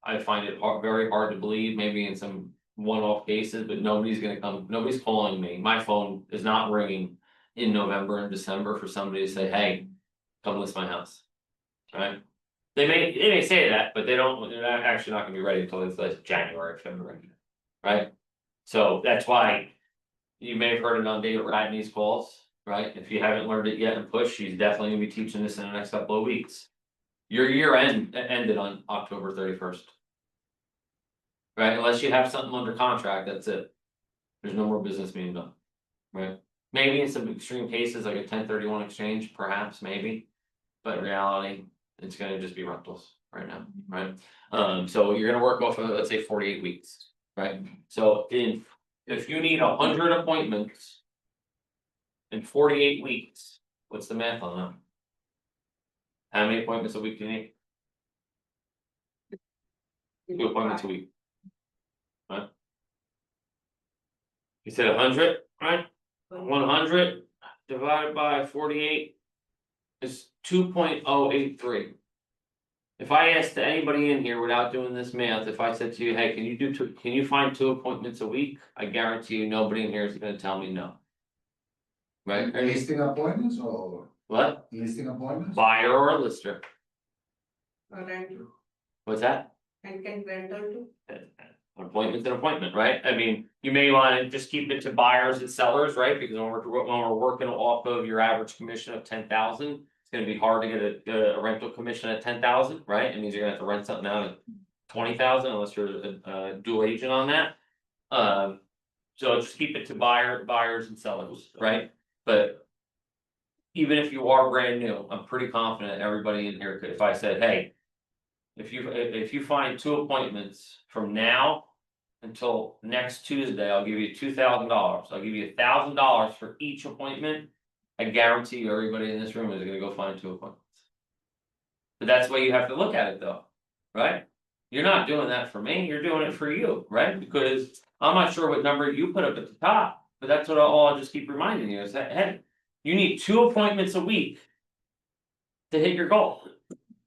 I find it very hard to believe, maybe in some one-off cases, but nobody's gonna come, nobody's calling me, my phone is not ringing. In November and December for somebody to say, hey, come list my house. Right? They may say that, but they're not actually not gonna be ready until it's like January, February. Right? So that's why. You may have heard it on David Radney's calls, right? If you haven't learned it yet and push, she's definitely gonna be teaching this in the next couple of weeks. Your year ended on October 31st. Right, unless you have something under contract, that's it. There's no more business being done. Right? Maybe in some extreme cases like a 1031 exchange, perhaps, maybe. But in reality, it's gonna just be rentals right now, right? So you're gonna work off of, let's say 48 weeks, right? So if you need 100 appointments. In 48 weeks, what's the math on that? How many appointments a week do you need? 2 appointments a week. Right? You said 100, right? 100 divided by 48 is 2.083. If I asked anybody in here without doing this math, if I said to you, hey, can you find 2 appointments a week? I guarantee you nobody in here is gonna tell me no. Right? Listing appointments or What? listing appointments? Buyer or a lister? Or rental. What's that? And can rental too. An appointment's an appointment, right? I mean, you may wanna just keep it to buyers and sellers, right? Because when we're working off of your average commission of 10,000. It's gonna be hard to get a rental commission at 10,000, right? It means you're gonna have to rent something out at 20,000 unless you're a dual agent on that. So just keep it to buyers and sellers, right? But. Even if you are brand new, I'm pretty confident everybody in here could, if I said, hey. If you find 2 appointments from now until next Tuesday, I'll give you $2,000. I'll give you $1,000 for each appointment. I guarantee you, everybody in this room is gonna go find 2 appointments. But that's the way you have to look at it though, right? You're not doing that for me, you're doing it for you, right? Because I'm not sure what number you put up at the top, but that's what I'll just keep reminding you is that, hey, you need 2 appointments a week. To hit your goal.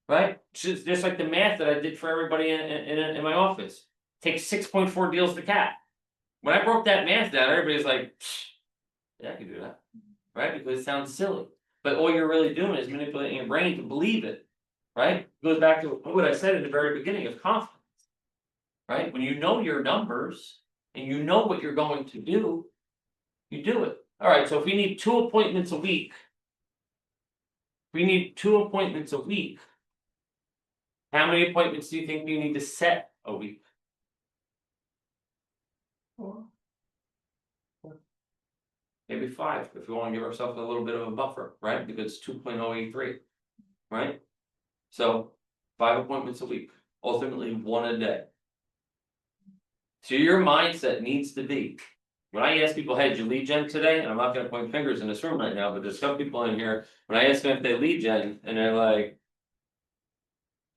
Right, just like the math that I did for everybody in my office, takes 6.4 deals to cap. When I broke that math down, everybody's like, yeah, I can do that, right? Because it sounds silly, but all you're really doing is manipulating your brain to believe it, right? It goes back to what I said at the very beginning of confidence. Right, when you know your numbers and you know what you're going to do, you do it. Alright, so if we need 2 appointments a week. We need 2 appointments a week. How many appointments do you think you need to set a week? 4. Maybe 5, if we wanna give ourselves a little bit of a buffer, right, because it's 2.083. Right? So, 5 appointments a week, ultimately 1 a day. So your mindset needs to be. When I ask people, hey, did you lead gen today? And I'm not gonna point fingers in this room right now, but there's some people in here, when I ask them if they lead gen, and they're like.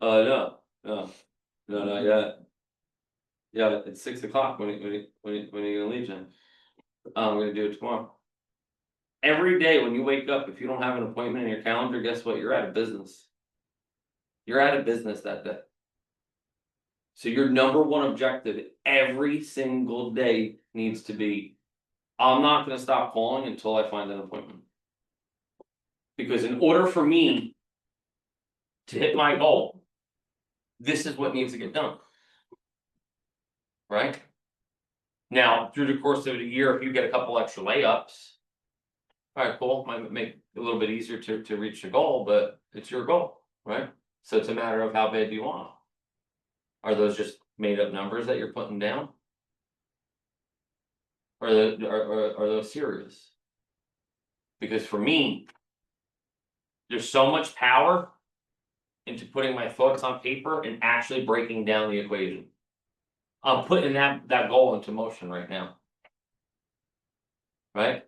No, not yet. Yeah, it's 6 o'clock when you gonna leave, Jen? I'm gonna do it tomorrow. Every day when you wake up, if you don't have an appointment in your calendar, guess what? You're out of business. you're out of business that day. So your number one objective every single day needs to be, I'm not gonna stop calling until I find an appointment. Because in order for me to hit my goal, this is what needs to get done. Right? Now, through the course of the year, if you get a couple extra layups. Alright, cool, might make it a little bit easier to reach the goal, but it's your goal, right? So it's a matter of how bad do you want it. Are those just made up numbers that you're putting down? Or are those serious? Because for me. There's so much power. Into putting my thoughts on paper and actually breaking down the equation. I'm putting that goal into motion right now. Right?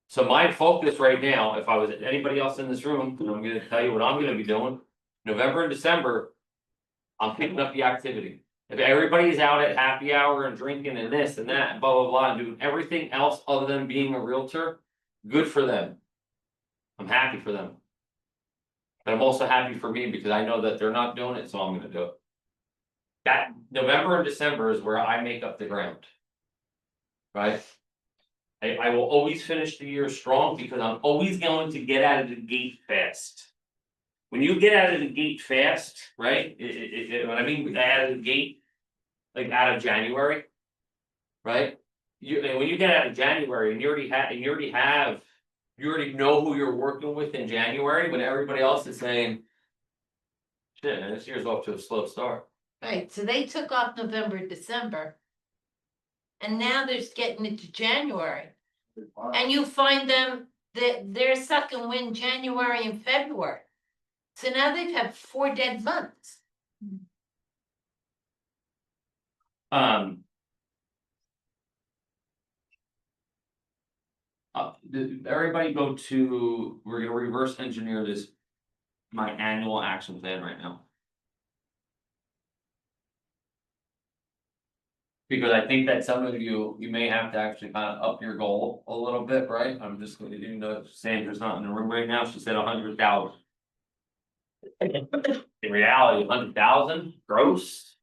So my focus right now, if I was anybody else in this room, and I'm gonna tell you what I'm gonna be doing, November and December. I'm picking up the activity. If everybody's out at happy hour and drinking and this and that, and blah, blah, blah, and doing everything else other than being a realtor, good for them. I'm happy for them. But I'm also happy for me because I know that they're not doing it, so I'm gonna do it. That November and December is where I make up the ground. Right? I will always finish the year strong because I'm always going to get out of the gate fast. When you get out of the gate fast, right, what I mean out of the gate. Like out of January. Right? And when you get out of January and you already know who you're working with in January, when everybody else is saying. Shit, man, this year's off to a slow start. Right, so they took off November, December. And now they're getting into January, and you find them that they're sucking wind January and February. So now they've had 4 dead months. Everybody go to, we're gonna reverse engineer this. My annual action plan right now. Because I think that some of you may have to actually kind of up your goal a little bit, right? I'm just gonna, even though Sandra's not in the room right now, she said 100,000. In reality, 100,000 gross.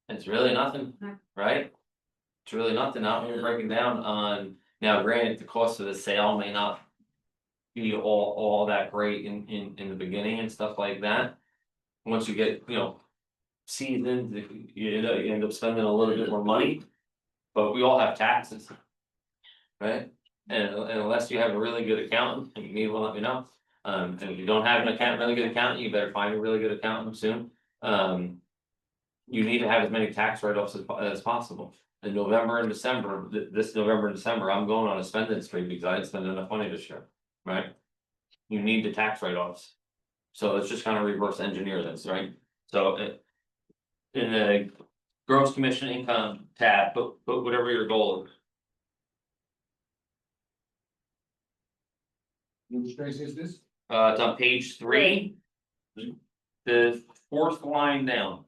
It's really nothing, right? It's really nothing, not when you're breaking down on, now granted, the cost of the sale may not. Be all that great in the beginning and stuff like that. Once you get, seasoned, you end up spending a little bit more money. But we all have taxes. Right? And unless you have a really good accountant, and you need one, let me know. And if you don't have really good accountant, you better find a really good accountant soon. You need to have as many tax write-offs as possible. In November and December, this November and December, I'm going on a spending spree because I didn't spend enough money this year. Right? You need the tax write-offs. So let's just kind of reverse engineer this, right? So in the gross commission income tab, put whatever your goal is. Which page is this? It's on page 3. The 4th line down.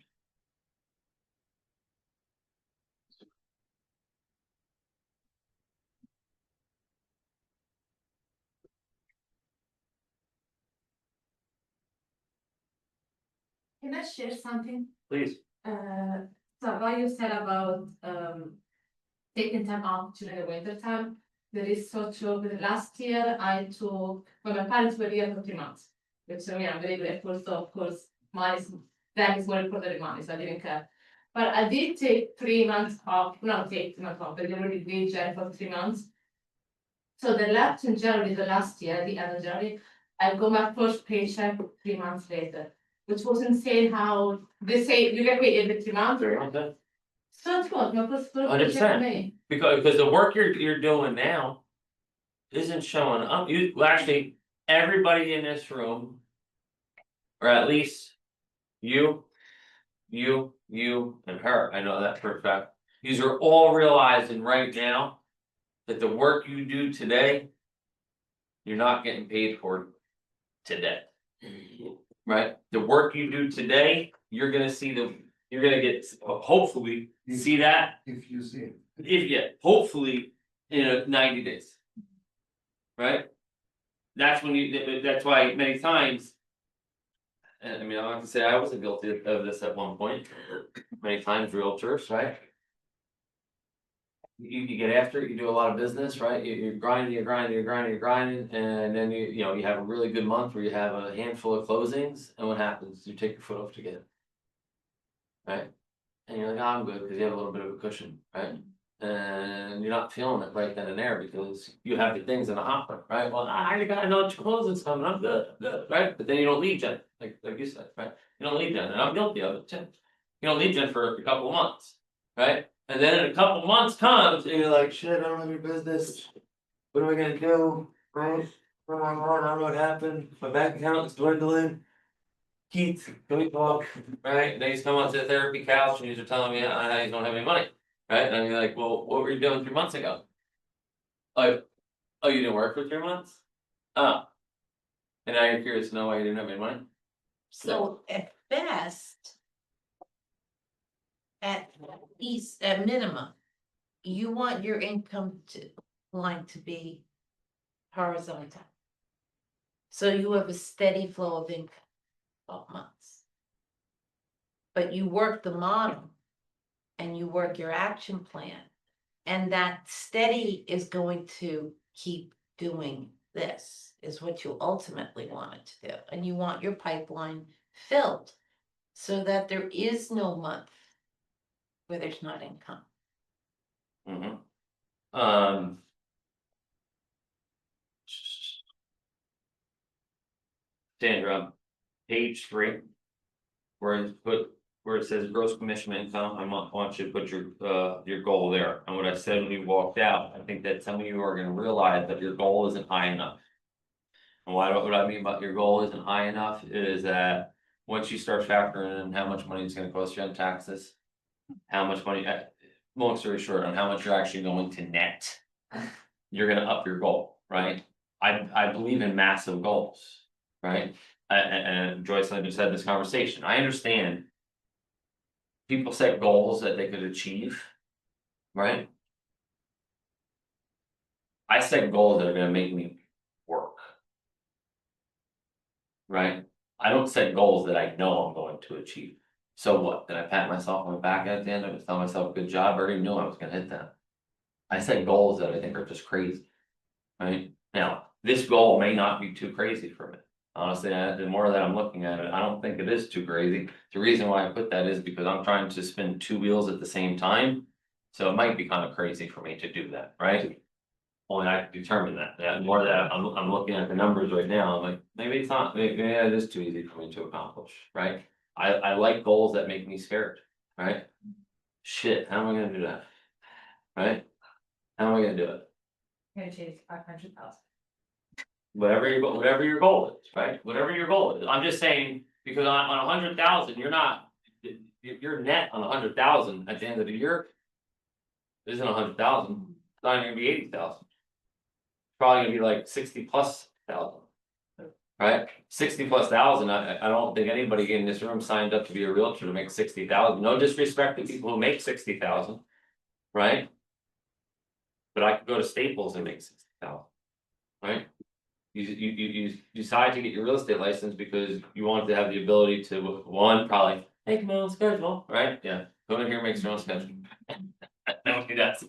Can I share something? Please. So what you said about taking time off during the winter time, that is so true. But last year I took, when my parents were here for 3 months, which I mean, I'm very grateful. So of course, that is more important than money, so I didn't care. But I did take 3 months off, not take 3 months off, but I already did January for 3 months. So the last in January, the last year, the end of January, I got my first paycheck 3 months later. Which was insane how they say you get paid every 3 months. So it's good, my first paycheck 100%. for me. Because the work you're doing now. Isn't showing up, well, actually, everybody in this room. Or at least. You, and her, I know that for a fact, these are all realizing right now. That the work you do today. You're not getting paid for today. Right, the work you do today, you're gonna see you're gonna get, hopefully, see that, If you see it. hopefully, in 90 days. Right? That's when that's why many times. And I mean, I like to say I was guilty of this at one point, many times realtors, right? You get after it, you do a lot of business, right? You're grinding, and then you know, you have a really good month where you have a handful of closings, and what happens? You take your foot off the gas. Right? And you're like, "Oh, I'm good, because you have a little bit of a cushion, right? And you're not feeling it right then and there because you have the things in the hopper, right? Well, I got no closings coming, I'm good, right? But then you don't lead gen, like you said, right? You don't lead gen, and I'm guilty of it too. You don't lead gen for a couple of months, right? And then in a couple of months comes, and you're like, shit, I don't have any business. What am I gonna do, right? Oh my lord, I don't know what happened, my bank account is dwindling. Keith, can we talk, right? Then he's come onto the therapy couch and he's telling me I don't have any money, right? And you're like, well, what were you doing 3 months ago? Like, oh, you didn't work for 3 months? Oh. And now you're curious to know why you didn't have any money? So at best. At least, at minimum, you want your income line to be horizontal. So you have a steady flow of income, 12 months. But you work the model. And you work your action plan. And that steady is going to keep doing this, is what you ultimately want it to do. And you want your pipeline filled. So that there is no month where there's not income. Sandra, page 3. Where it says gross commission income, I want you to put your goal there, and what I said when you walked out, I think that some of you are gonna realize that your goal isn't high enough. And what I mean about your goal isn't high enough is that once you start factoring in how much money it's gonna cost you on taxes. How much money, long story short, on how much you're actually going to net. You're gonna up your goal, right? I believe in massive goals, right? And Joyce and I just had this conversation, I understand. People set goals that they could achieve, right? I set goals that are gonna make me work. Right? I don't set goals that I know I'm going to achieve. So what, did I pat myself on the back at the end of it, tell myself, good job, I already knew I was gonna hit that. I set goals that I think are just crazy. Right? Now, this goal may not be too crazy for me. Honestly, the more that I'm looking at it, I don't think it is too crazy. The reason why I put that is because I'm trying to spin 2 wheels at the same time. So it might be kind of crazy for me to do that, right? Only I can determine that, the more that I'm looking at the numbers right now, I'm like, maybe it's not, maybe it is too easy for me to accomplish, right? I like goals that make me scared, right? Shit, how am I gonna do that? Right? How am I gonna do it? Gonna chase 500,000. Whatever your goal is, right? Whatever your goal is, I'm just saying, because on 100,000, you're not. Your net on 100,000 at the end of the year. Isn't 100,000, it's not even gonna be 80,000. Probably gonna be like 60,000+. Right, 60,000+, I don't think anybody in this room signed up to be a realtor to make 60,000, no disrespect to people who make 60,000. Right? But I could go to Staples and make 60,000. Right? You decide to get your real estate license because you want to have the ability to, one, probably make my own schedule, right? Yeah, go in here and make your own schedule. Nobody does,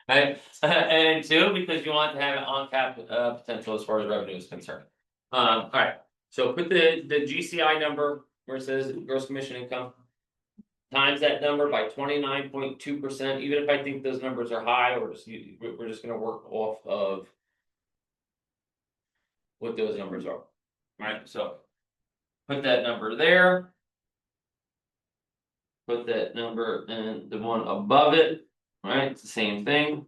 right? And 2, because you want to have an on-cap potential as far as revenue is concerned. Alright, so put the GCI number where it says gross commission income. Times that number by 29.2%, even if I think those numbers are high, we're just gonna work off of. What those numbers are, right, so. Put that number there. Put that number and the one above it, right, it's the same thing.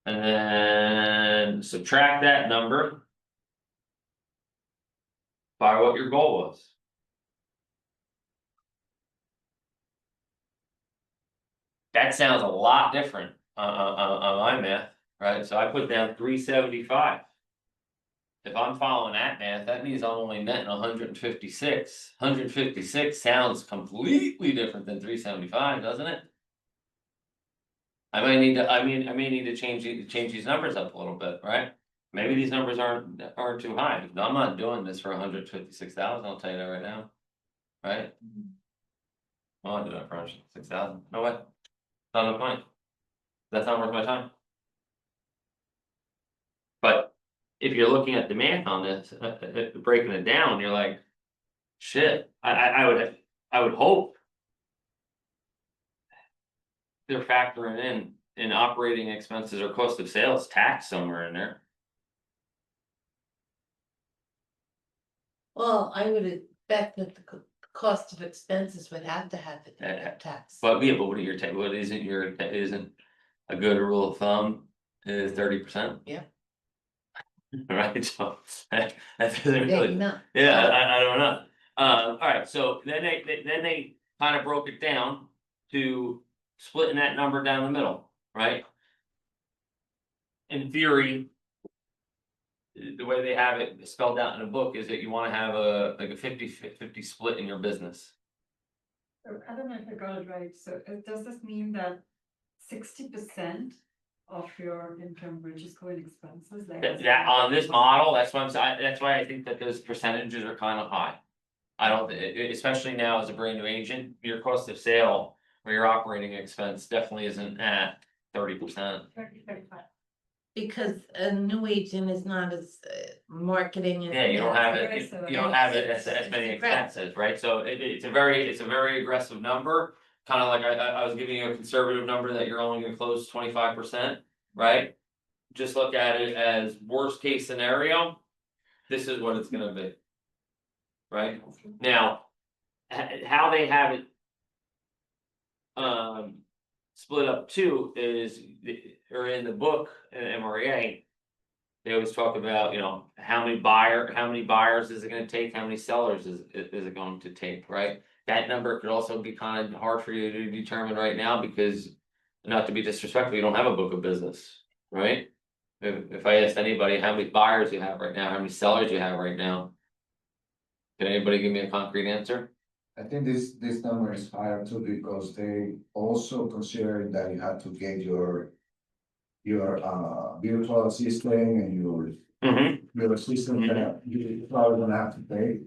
And then subtract that number. By what your goal was. That sounds a lot different on my math, right? So I put down 375. If I'm following that math, that means I'm only netting 156. 156 sounds completely different than 375, doesn't it? I may need to change these numbers up a little bit, right? maybe these numbers aren't too high, I'm not doing this for 156,000, I'll tell you that right now. Right? I'm not doing it for 156,000, no way, not the point. That's not worth my time. But if you're looking at the math on this, breaking it down, you're like. Shit, I would hope. They're factoring in operating expenses or cost of sales tax somewhere in there. Well, I would expect that the cost of expenses would have to have the tax. But yeah, but what are your, what isn't a good rule of thumb is 30%? Yeah. Right, so that doesn't Yeah, really, no. yeah, I don't know. Alright, so then they kind of broke it down to splitting that number down the middle, right? In theory. The way they have it spelled out in the book is that you wanna have like a 50-50 split in your business. I don't know if I got it right, so does this mean that 60% of your income will just go in expenses? Like That on this model, that's why that's why I think that those percentages are kind of high. I don't, especially now as a brand new agent, your cost of sale or your operating expense definitely isn't at 30%. 35. Because a new agent is not as marketing and. Yeah, you don't have it, aggressive. you don't have it as It's many aggressive. expenses, right? So it's a very aggressive number. Kind of like I was giving you a conservative number that you're only gonna close 25%, right? Just look at it as worst case scenario. This is what it's gonna be. Right, now. How they have it. Split up too is, or in the book, MREA. They always talk about, you know, how many buyers is it gonna take, how many sellers is it going to take, right? That number could also be kind of hard for you to determine right now, because. Not to be disrespectful, you don't have a book of business, right? If I asked anybody how many buyers you have right now, how many sellers you have right now. Can anybody give me a concrete answer? I think this number is higher too, because they also consider that you have to get your virtual assistant and your assistant that you probably gonna have to pay.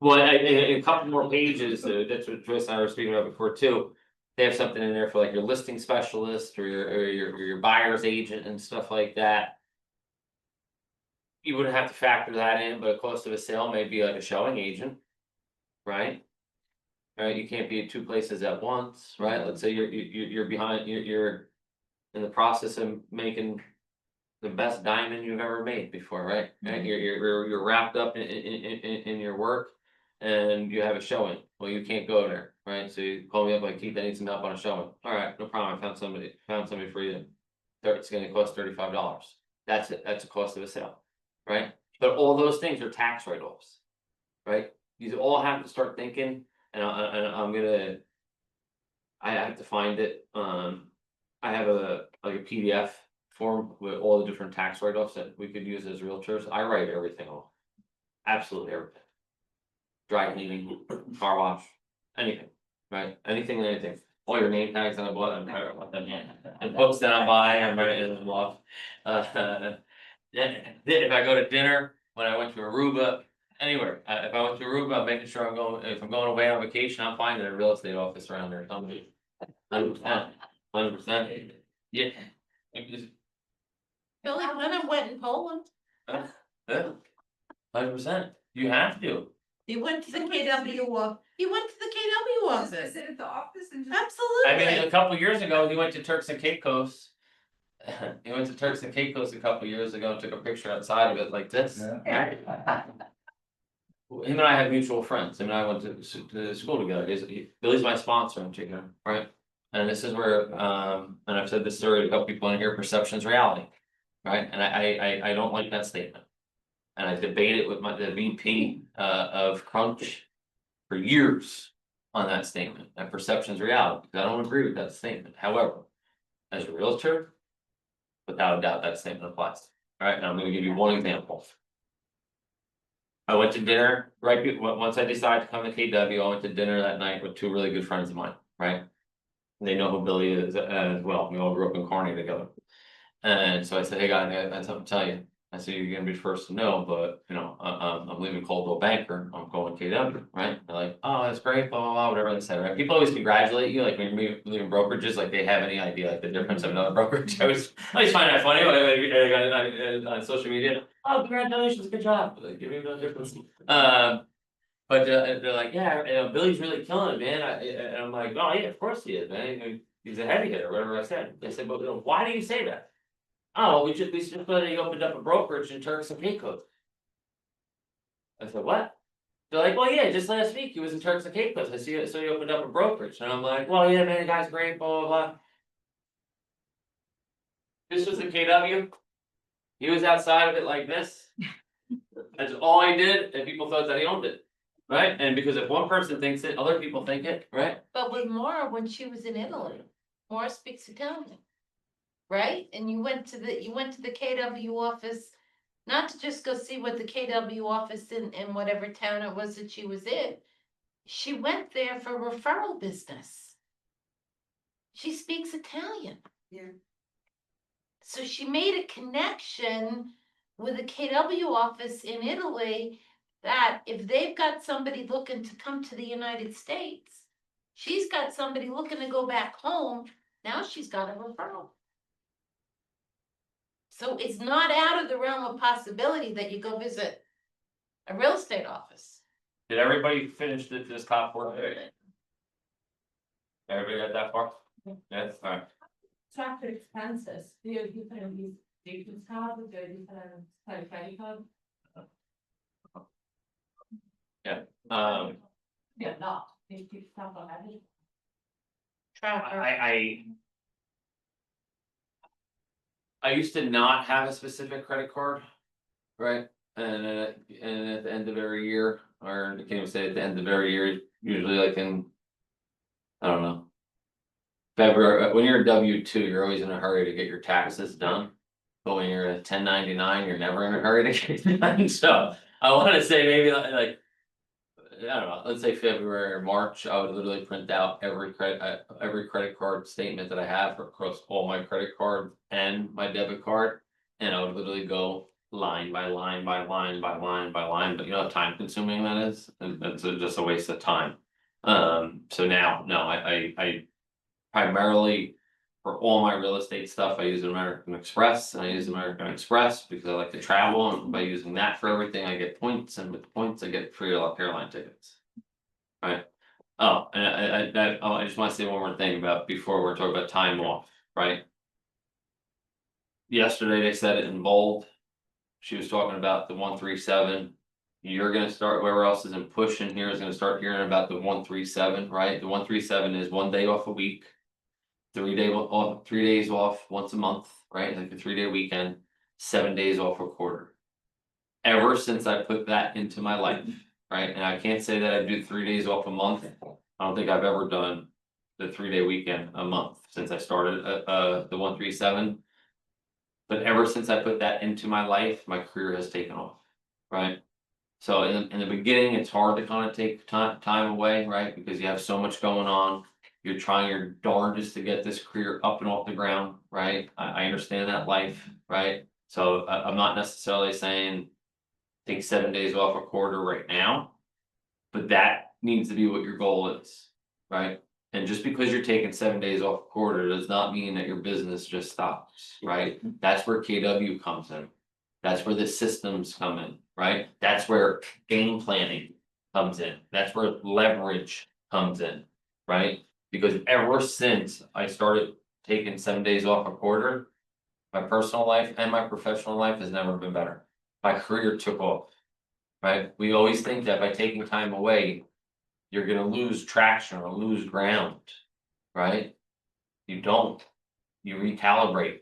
Well, a couple more pages, that's what Joyce and I were speaking about before too. They have something in there for like your listing specialist or your buyer's agent and stuff like that. You wouldn't have to factor that in, but a cost of a sale may be like a showing agent. Right? Right, you can't be at two places at once, right? Let's say you're behind, you're. In the process of making. The best diamond you've ever made before, right? Right, you're wrapped up in your work. And you have a showing, well, you can't go there, right? So you call me up like, Keith, I need some help on a showing, alright, no problem, I found somebody for you. It's gonna cost $35, that's it, that's the cost of a sale, right? But all those things are tax write-offs. Right, you all have to start thinking, and I'm gonna. I have to find it, I have like a PDF form with all the different tax write-offs that we could use as realtors, I write everything off. Absolutely everything. Dry cleaning, car wash, anything, right, anything and anything, all your name tags that I bought, I'm writing about them, and books that I'm buying, I'm writing them off. If I go to dinner, when I went to Aruba. Anywhere, if I went to Aruba, I'm making sure if I'm going away on vacation, I'm finding a real estate office around there, somebody. 100%, yeah. Billy, when I went in Poland, 100%, you have to, you went to the KW office, office, Visit the office and just. I mean, absolutely. a couple years ago, he went to Turks and Caicos. He went to Turks and Caicos a couple years ago, took a picture outside of it like this. Yeah. Him and I have mutual friends, him and I went to school together, Billy's my sponsor in Chico, right? And this is where, and I've said this story to a couple people in here, perception's reality, right? And I don't like that statement. And I debated with the VP of Crunch for years on that statement, that perception's reality, because I don't agree with that statement, however. As a realtor, without a doubt, that statement applies, alright, and I'm gonna give you one example. I went to dinner, right, once I decided to come to KW, I went to dinner that night with two really good friends of mine, right? They know who Billy is as well, we all grew up in Kearney together. And so I said, hey, guys, I got something to tell you. I said, you're gonna be the first to know, but you know, I'm leaving Coldwell Banker, I'm going KW, right? They're like, oh, that's great, blah, blah, blah, whatever they say, right? People always congratulate you, like when you're leaving brokerages, like they have any idea, like the difference of another brokerage. I always find that funny, on social media, oh, congratulations, good job, like, give me no difference. But they're like, yeah, you know, Billy's really killing it, man, and I'm like, oh, yeah, of course he is, man, he's a heavy hitter, whatever I said. They said, but you know, why do you say that? Oh, we just thought he opened up a brokerage in Turks and Caicos. I said, what? They're like, well, yeah, just last week he was in Turks and Caicos. I see it, so he opened up a brokerage. And I'm like, well, yeah, man, the guy's great, blah, blah, blah. This was the KW. He was outside of it like this. That's all he did, and people thought that he owned it. Right? And because if one person thinks it, other people think it, right? But with Maura, when she was in Italy, Maura speaks Italian. Right? And you went to the KW office, not to just go see what the KW office in whatever town it was that she was in. She went there for referral business. She speaks Italian. Yeah. So she made a connection with the KW office in Italy that if they've got somebody looking to come to the United States, she's got somebody looking to go back home, now she's got a referral. So it's not out of the realm of possibility that you go visit a real estate office. Did everybody finish this top 4? Everybody got that far? Yes, alright. Track your expenses, do you different use debit card, do you different credit card? Yeah, not, if you have already. Tracker. I used to not have a specific credit card, right? And at the end of every year, or I can't even say at the end of every year, usually like in, I don't know. February, when you're a W-2, you're always in a hurry to get your taxes done. But when you're a 1099, you're never in a hurry to get it done, so I wanna say maybe like. I don't know, let's say February or March, I would literally print out every credit card statement that I have across all my credit cards and my debit card. And I would literally go line by line by line by line by line, but you know how time consuming that is, and that's just a waste of time. So now, no, I primarily. For all my real estate stuff, I use American Express, and I use American Express because I like to travel, and by using that for everything, I get points, and with points, I get free airline tickets. Right, oh, and I just wanna say one more thing about, before we're talking about time off, right? Yesterday, they said it in bold. She was talking about the 137. You're gonna start, whoever else is in push in here is gonna start hearing about the 137, right? The 137 is 1 day off a week. 3 days off once a month, right, like a 3-day weekend, 7 days off a quarter. Ever since I put that into my life, right, and I can't say that I do 3 days off a month. I don't think I've ever done the 3-day weekend a month since I started the 137. But ever since I put that into my life, my career has taken off, right? So in the beginning, it's hard to kind of take time away, right, because you have so much going on. You're trying your darndest to get this career up and off the ground, right? I understand that life, right? So I'm not necessarily saying take 7 days off a quarter right now. But that needs to be what your goal is, right? And just because you're taking 7 days off a quarter does not mean that your business just stops, right? That's where KW comes in. That's where the systems come in, right? That's where game planning comes in. That's where leverage comes in, right? Because ever since I started taking 7 days off a quarter, my personal life and my professional life has never been better. My career took off. Right? We always think that by taking time away, you're gonna lose traction or lose ground. Right? You don't. You recalibrate.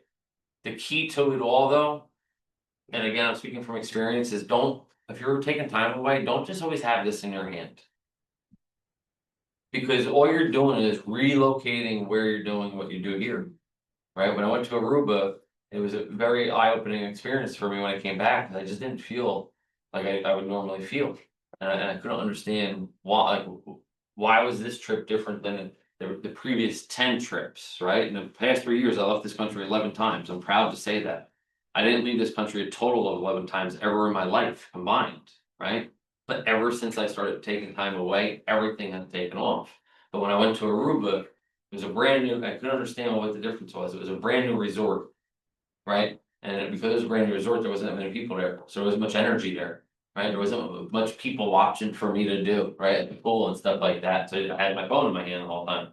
The key to it all though, and again, I'm speaking from experience, is don't, if you're taking time away, don't just always have this in your hand. Because all you're doing is relocating where you're doing what you do here. Right, when I went to Aruba, it was a very eye-opening experience for me when I came back, because I just didn't feel like I would normally feel. And I couldn't understand why, like, why was this trip different than the previous 10 trips, right? In the past 3 years, I left this country 11 times. I'm proud to say that. I didn't leave this country a total of 11 times ever in my life combined, right? But ever since I started taking time away, everything has taken off. But when I went to Aruba, it was a brand new, I couldn't understand what the difference was. It was a brand new resort. Right? And because it was a brand new resort, there wasn't that many people there, so there wasn't much energy there. Right? There wasn't much people watching for me to do, right, at the pool and stuff like that, so I had my phone in my hand the whole time.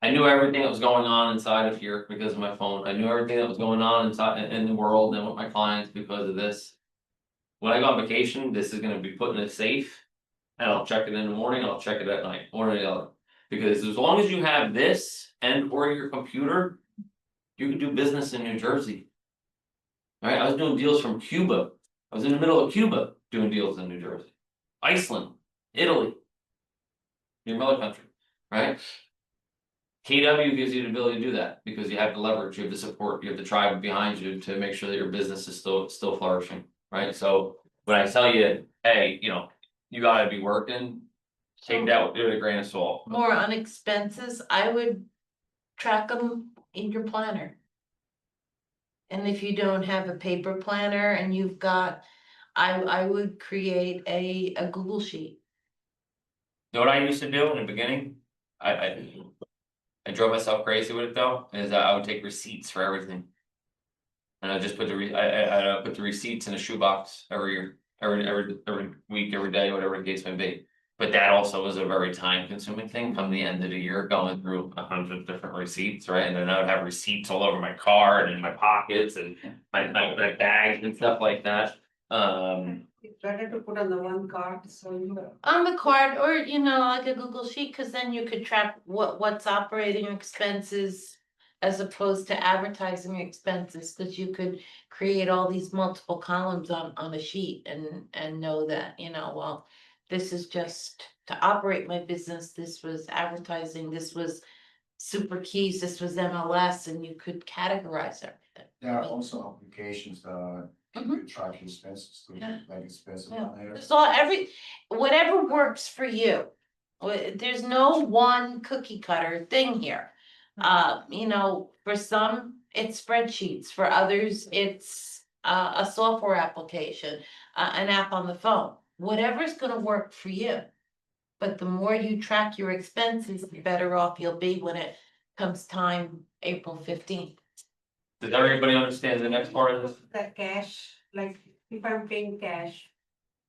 I knew everything that was going on inside of here because of my phone, I knew everything that was going on inside in the world and with my clients because of this. When I go on vacation, this is gonna be put in a safe. And I'll check it in the morning, I'll check it at night, one or the other. Because as long as you have this and or your computer, you can do business in New Jersey. Right, I was doing deals from Cuba, I was in the middle of Cuba doing deals in New Jersey. Iceland, Italy. Your mother country, right? KW gives you the ability to do that, because you have the leverage, you have the support, you have the tribe behind you to make sure that your business is still flourishing, right? So when I tell you, hey, you know, you gotta be working. Take that with a grain of salt. More on expenses, I would track them in your planner. And if you don't have a paper planner and you've got, I would create a Google sheet. You know what I used to do in the beginning? I drove myself crazy with it though, is that I would take receipts for everything. And I just put I put the receipts in a shoebox every year, every week, every day, whatever the case may be. But that also was a very time consuming thing, come the end of the year, going through 100 different receipts, right? And then I would have receipts all over my car and in my pockets and my bags and stuff like that. It's better to put on the one card, so you. On the card, or you know, like a Google Sheet, cause then you could track what's operating expenses. As opposed to advertising expenses, cause you could create all these multiple columns on a sheet and know that, you know, well. This is just to operate my business, this was advertising, this was super keys, this was MLS, and you could categorize everything. There are also applications that you track expenses, to Yeah. like expenses Yeah. on there. So whatever works for you. There's no one cookie cutter thing here. You know, for some, it's spreadsheets, for others, it's a software application, an app on the phone, whatever's gonna work for you. But the more you track your expenses, the better off you'll be when it comes time, April 15th. Does everybody understand the next part of this? The cash, like if I'm paying cash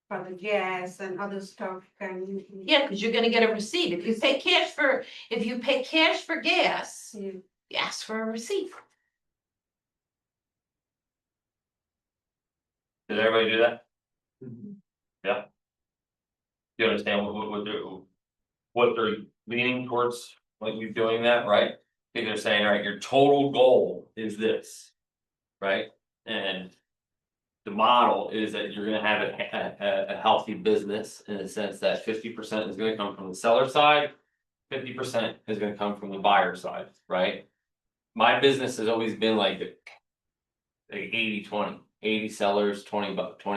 for the gas and other stuff, can you? Yeah, cause you're gonna get a receipt, if you pay cash for gas, You- you ask for a receipt. Did everybody do that? Yeah. You understand what they're leaning towards, like you doing that, right? I think they're saying, all right, your total goal is this, right? And the model is that you're gonna have a healthy business in the sense that 50% is gonna come from the seller side. 50% is gonna come from the buyer side, right? My business has always been like 80-20, 80 sellers, 20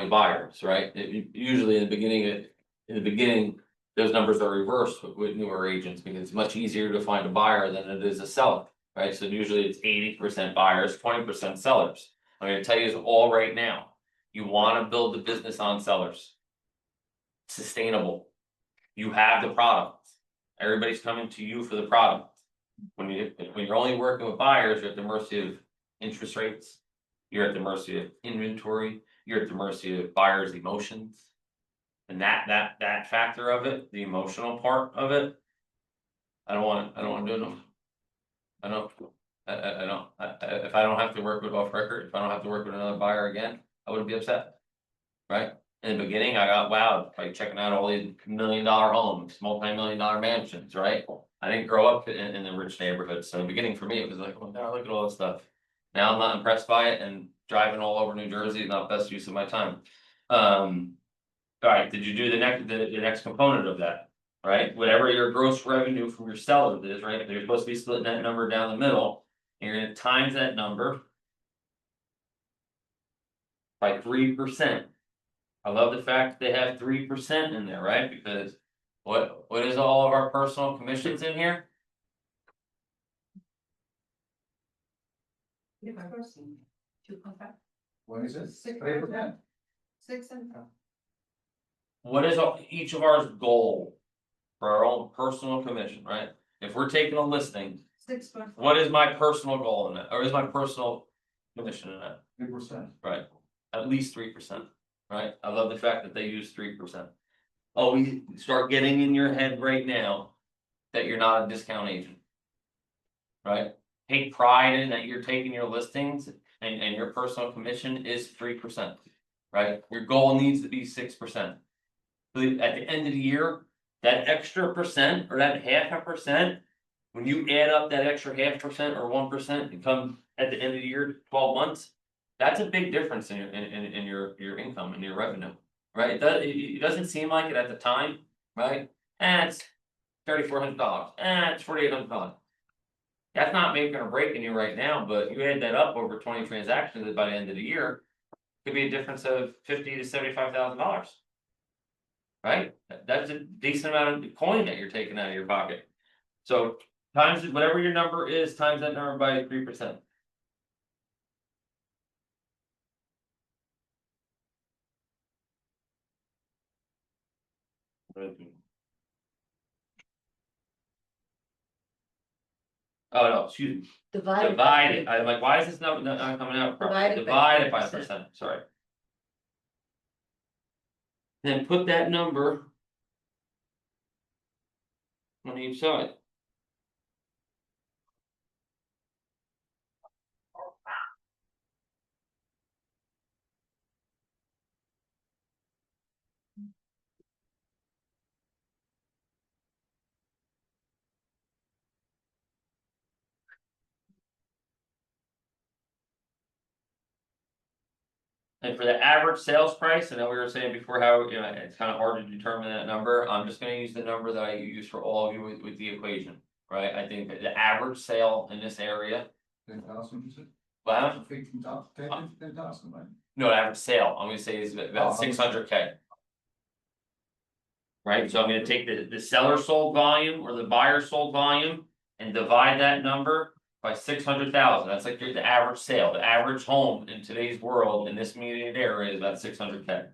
buyers, right? Usually in the beginning, those numbers are reversed with newer agents because it's much easier to find a buyer than it is a seller, right? So usually it's 80% buyers, 20% sellers. I'm gonna tell you this all right now. You wanna build the business on sellers. Sustainable. You have the product. Everybody's coming to you for the product. When you're only working with buyers, you're at the mercy of interest rates. You're at the mercy of inventory, you're at the mercy of buyers' emotions. And that factor of it, the emotional part of it. I don't wanna do it no. I don't, if I don't have to work with off record, if I don't have to work with another buyer again, I wouldn't be upset. Right? In the beginning, I got wowed by checking out all these $1 million homes, multi-million-dollar mansions, right? I didn't grow up in the rich neighborhoods, so in the beginning for me, it was like, oh my God, look at all this stuff. Now I'm not impressed by it, and driving all over New Jersey is not best use of my time. Alright, did you do the next component of that? Right, whatever your gross revenue from your sellers is, right, they're supposed to be splitting that number down the middle, and you're gonna times that number. By 3%. I love the fact that they have 3% in there, right, because what is all of our personal commissions in here? 2.5. What is it? 6%. 3%. What is each of ours goal? For our own personal commission, right? If we're taking a listing, 6%. what is my personal goal in that, or is my personal commission in that? 3%. Right, at least 3%, right? I love the fact that they use 3%. Oh, we start getting in your head right now that you're not a discount agent. Right? Take pride in that you're taking your listings and your personal commission is 3%. Right? Your goal needs to be 6%. So at the end of the year, that extra percent or that 0.5%. When you add up that extra 0.5% or 1% and come at the end of the year, 12 months. That's a big difference in your income and your revenue, right? It doesn't seem like it at the time, right? It's $3,400, it's $4,800. That's not making or breaking you right now, but you add that up over 20 transactions and by the end of the year. Could be a difference of $50,000 to $75,000. Right? That's a decent amount of coin that you're taking out of your pocket. So times whatever your number is, times that number by 3%. Oh, no, excuse me, Divided. divide it, I'm like, why is this not coming out? Divided by Divide it by 3%. percent, sorry. Then put that number. On each side. And for the average sales price, I know we were saying before how, it's kind of hard to determine that number, I'm just gonna use the number that I use for all of you with the equation. Right, I think that the average sale in this area, 10,000, you said? well, 15,000, 10,000, right? no, average sale, I'm gonna say is about 600K. Right, so I'm gonna take the seller sold volume or the buyer sold volume and divide that number by 600,000, that's like the average sale, the average home in today's world in this immediate area is about 600K.